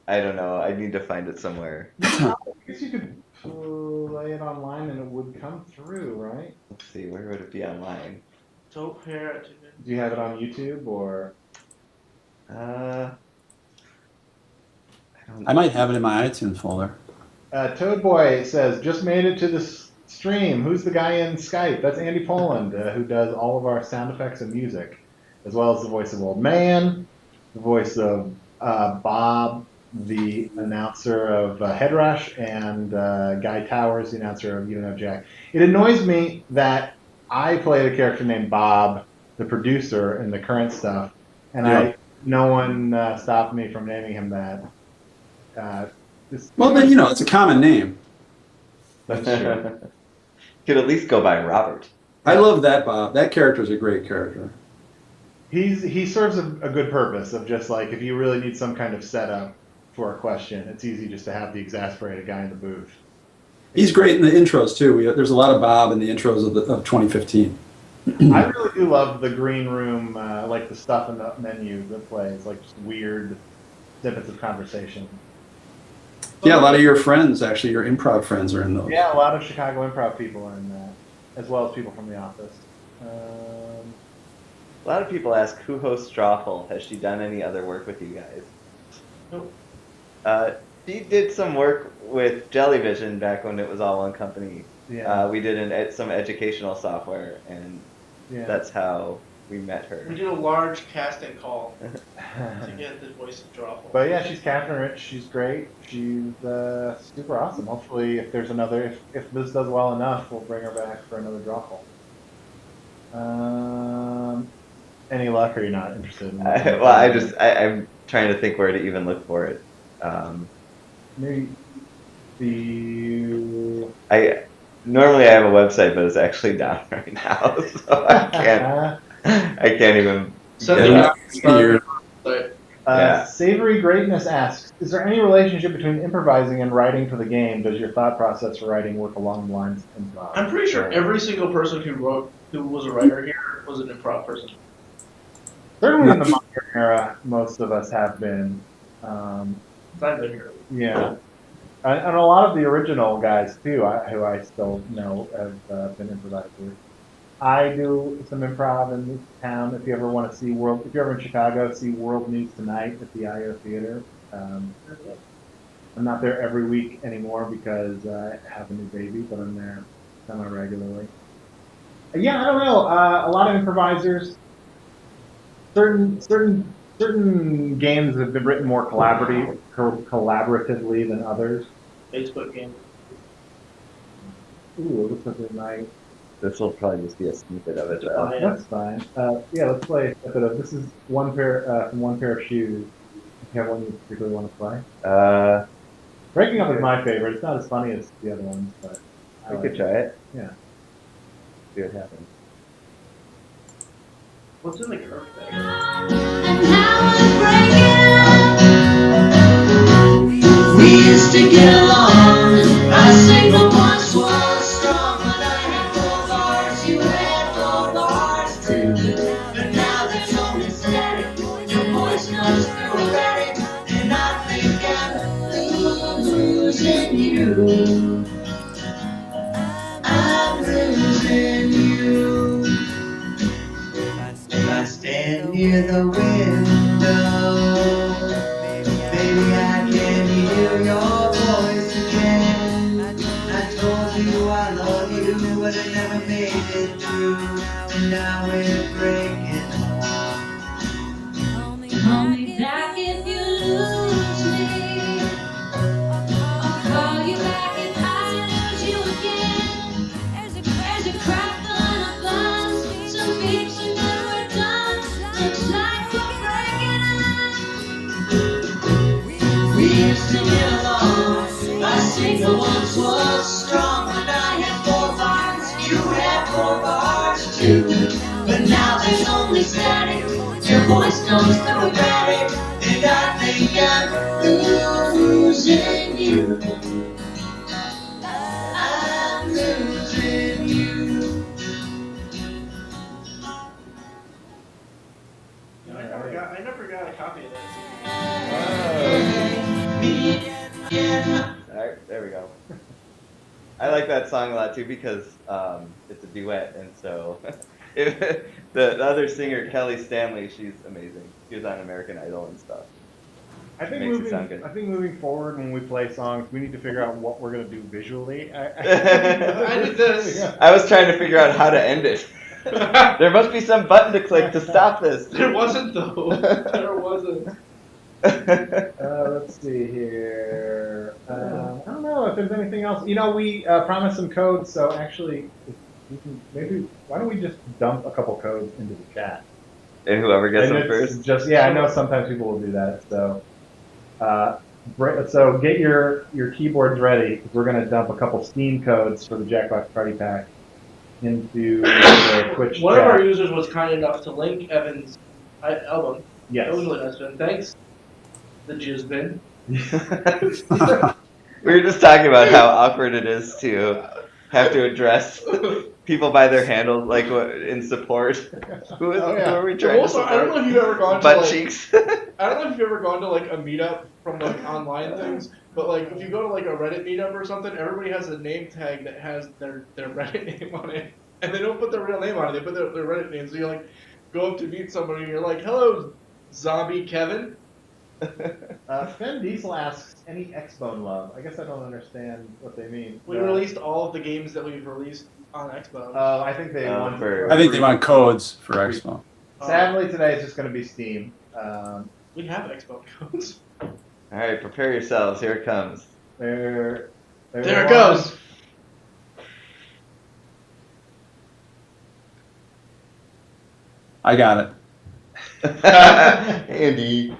I don't know. I need to find it somewhere. I guess you could play it online and it would come through, right? Let's see. Where would it be online? Dope hair. Do you have it on YouTube or? I might have it in my iTunes folder. Toadboy says, just made it to the stream. Who's the guy in Skype? That's Andy Poland, who does all of our sound effects and music, as well as the voice of Old Man, the voice of Bob, the announcer of Head Rush, and Guy Towers, the announcer of You Know Jack. It annoys me that I played a character named Bob, the producer in the current stuff, and no one stopped me from naming him that. Well, then it's a common name. That's true. Could at least go by Robert. I love that Bob. That character is a great character. He serves a good purpose of just like if you really need some kind of setup for a question, it's easy just to have the exasperated guy in the booth. He's great in the intros too. There's a lot of Bob in the intros of 2015. I really do love the green room, like the stuff in the menu that plays, like just weird snippets of conversation. Yeah, a lot of your friends, actually, your improv friends are in those. Yeah, a lot of Chicago improv people are in that, as well as people from the office. A lot of people ask who hosts Drawful. Has she done any other work with you guys? Nope. She did some work with Jellyvision back when it was all one company. Yeah. We did some educational software, and that's how we met her. We did a large casting call to get the voice of Drawful. But yeah, she's Catherine Rich. She's great. She's super awesome. Hopefully, if there's another, if this does well enough, we'll bring her back for another Drawful. Any luck, or you're not interested in I'm trying to think where to even look for it. Maybe Normally I have a website, but it's actually down right now, so I can't even. Savory Greatness asks, is there any relationship between improvising and writing for the game? Does your thought process for writing work along the lines of improv? I'm pretty sure every single person who was a writer here was an improv person. Certainly in the modern era, most of us have been. I've been here. Yeah. And a lot of the original guys, too, who I still know have been improvisers. I do some improv in this town. If you ever want to see if you're ever in Chicago, see World News Tonight at the IO Theater. I'm not there every week anymore because I have a new baby, but I'm there semi-regularly. Yeah, I don't know. A lot of improvisers. Certain games have been written more collaboratively than others. Facebook game. Ooh, it looks like it might. This will probably just be a snippet of it, though. That's fine. Yeah, let's play a snippet of. This is one pair from One Pair of Shoes. If you have one you particularly want to play. Breaking Up is my favorite. It's not as funny as the other ones, but we could try it. Yeah. See what happens. What's in the curve thing? We used to get along. I say the once was strong, but I had 4 bars. You had 4 bars too. But now the tone is static. Your voice comes through erratic, and I think I'm losing you. I'm losing you. If I stand near the window, baby, I can hear your voice again. I told you I love you, but I never made it through. And now we're breaking up. Call me back if you lose me. I'll call you back if I lose you again. There's a crack on a bus, some beeps and then we're done. Looks like we're breaking up. We used to get along. My single once was strong. When I had 4 bars, you had 4 bars too. But now there's only static. Your voice comes through erratic. And I think I'm losing you. I'm losing you. I never got a copy of that. Alright, there we go. I like that song a lot too because it's a duet, and so the other singer, Kelly Stanley, she's amazing. She was on American Idol and stuff. I think Makes it sound good. moving forward when we play songs, we need to figure out what we're gonna do visually. I did this. I was trying to figure out how to end it. There must be some button to click to stop this. There wasn't though. There wasn't. Let's see here. I don't know if there's anything else. You know, we promised some codes, so actually, if we can, maybe why don't we just dump a couple codes into the chat? And whoever gets And them it's first. just I know sometimes people will do that. So, so get your keyboards ready because we're gonna dump a couple Steam codes for the Jackbox Party Pack into the Twitch One chat. of our users was kind enough to link Evan's album. Yes. That was really nice, Ben. Thanks. The Jizz Bin. We were just talking about how awkward it is to have to address people by their handle, like in support. Who are we trying to support? I don't know if you've ever gone to Butt cheeks. I don't know if you've ever gone to like a meetup from like online things, but like if you go to like a Reddit meetup or something, everybody has a name tag that has their Reddit name on it, and they don't put their real name on it. They put their Reddit name. So you like go up to meet somebody, and you're like, "Hello, Zombie Kevin." Fem Diesel asks, any X-Bone love? I guess I don't understand what they mean. We released all of the games that we've released on Xbox. I think they want I think they want codes for Expo. Sadly, today it's just going to be Steam. We have Xbox codes. Alright, prepare yourselves. Here it comes. There it goes. I got it. Andy.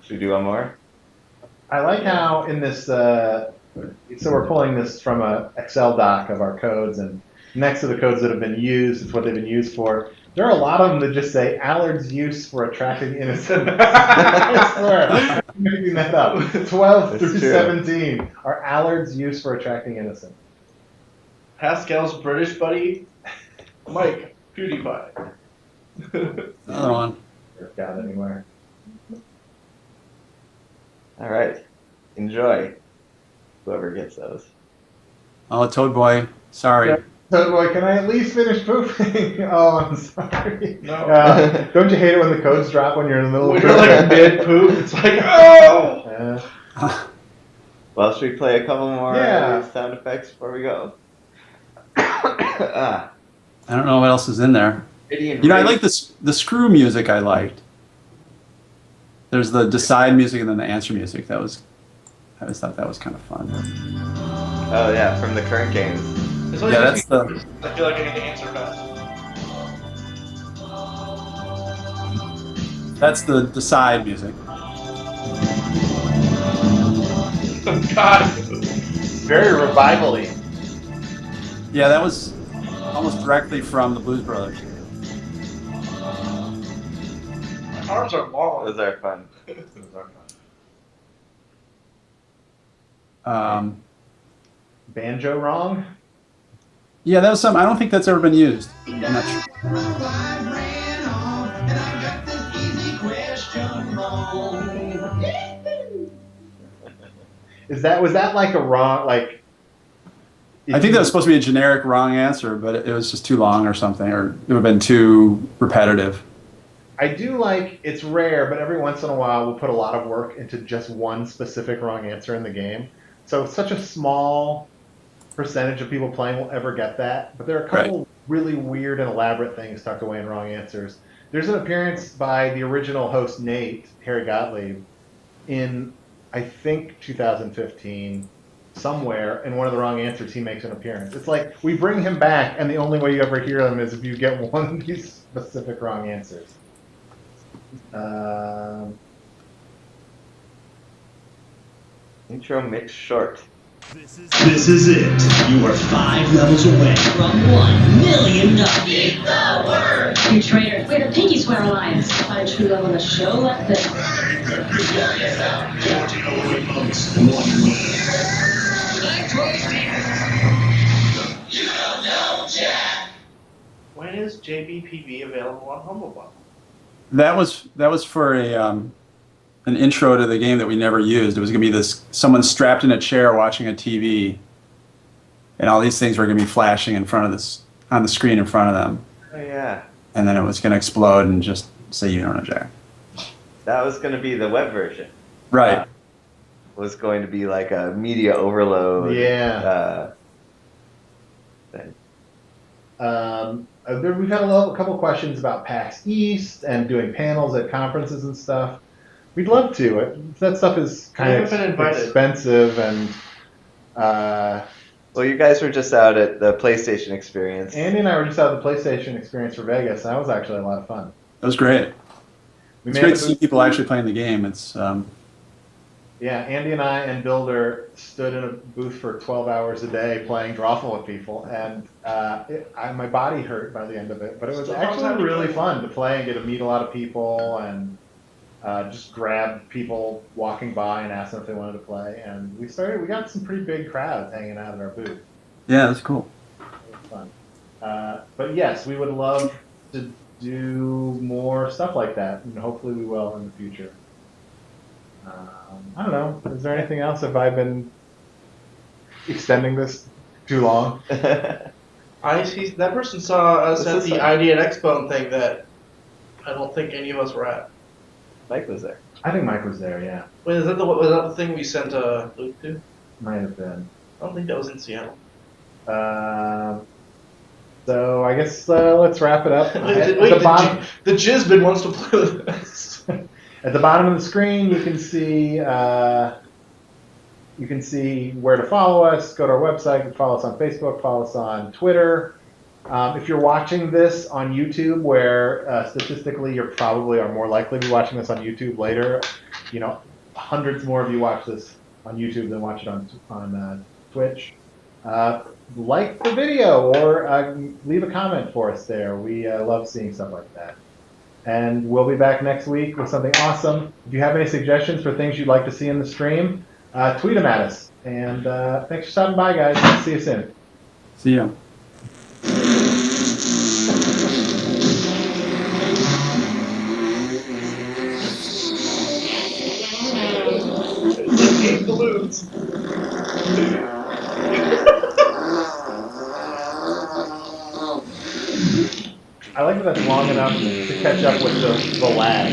Should we do one more? I like how in this, so we're pulling this from a Excel doc of our codes, and next to the codes that have been used, it's what they've been used for. There are a lot of them that just say Allard's use for attracting innocent. I swear, I'm making that up. 12 through 17 are Allard's use for attracting innocent. Pascal's British buddy, Mike PewDiePie. Another one. Worked out anywhere. Alright. Enjoy. Whoever gets those. Oh, Toad Boy. Sorry. Toad Boy, can I at least finish pooping? Oh, I'm sorry. No. Don't you hate it when the codes drop when you're in the middle When of you're like mid poop, it's like, oh! Well, should we play a couple more Yeah. sound effects before we go? I don't know what else is in there. Idiot You know, I race. like the screw music I liked. There's the decide music and then the answer music. I always thought that was kind of fun. Oh yeah, from the current games. Yeah, that's the. I feel like I need to answer fast. That's the decide music. Oh, God. Very revival-y. Yeah, that was almost directly from the Blues Brothers. My arms are long. Those are fun. Banjo wrong? Yeah, that was some. I don't think that's ever been used. I'm not sure. Was that like a wrong, like, I think that was supposed to be a generic wrong answer, but it was just too long or something, or it would have been too repetitive. I do like, it's rare, but every once in a while we'll put a lot of work into just one specific wrong answer in the game. So such a small percentage of people playing will ever get that, but there are a couple really weird and elaborate things tucked away in wrong answers. There's an appearance by the original host Nate, Harry Gottlieb, in, I think, 2015, somewhere in one of the wrong answers he makes an appearance. It's like we bring him back, and the only way you ever hear them is if you get one of these specific wrong answers. Intro mix short. This is it. You are 5 levels away from $1 million. Eat the word. You traitor. We're the Pinky Swear Alliance. Find true love on a show like this. When is JBPB available on Humble Bundle? That was for an intro to the game that we never used. It was going to be someone strapped in a chair watching a TV, and all these things were going to be flashing in front of on the screen in front of them. Oh yeah. And then it was going to explode and just say you don't know Jack. That was going to be the web version. Right. Was going to be like a media overload. Yeah. Thing. We've had a couple questions about PAX East and doing panels at conferences and stuff. We'd love to. That stuff is kind of expensive, and well, you guys were just out at the PlayStation Experience. Andy and I were just out at the PlayStation Experience for Vegas, and that was actually a lot of fun. It was great. It's great to see people actually playing the game. It's yeah, Andy and I and Builder stood in a booth for 12 hours a day playing Drawful with people, and my body hurt by the end of it. But it was actually really fun to play and get to meet a lot of people and just grab people walking by and ask them if they wanted to play. And we got some pretty big crowds hanging out at our booth. Yeah, that's cool. It was fun. But yes, we would love to do more stuff like that, and hopefully we will in the future. I don't know. Is there anything else? Have I been extending this too long? I see. That person saw us at the ID at Expo thing that I don't think any of us were at. Mike was there. I think Mike was there. Yeah. Wait, was that the thing we sent Luke to? Might have been. I don't think that was in Seattle. So I guess let's wrap it up. The Jizzbin wants to play with us. At the bottom of the screen, you can see where to follow us. Go to our website. Follow us on Facebook. Follow us on Twitter. If you're watching this on YouTube, where statistically you probably are more likely to be watching this on YouTube later, hundreds more of you watch this on YouTube than watch it on Twitch. Like the video or leave a comment for us there. We love seeing stuff like that. And we'll be back next week with something awesome. If you have any suggestions for things you'd like to see in the stream, tweet them at us. And thanks for stopping by, guys. See you soon. See ya. Balloons. I like that that's long enough to catch up with the lag.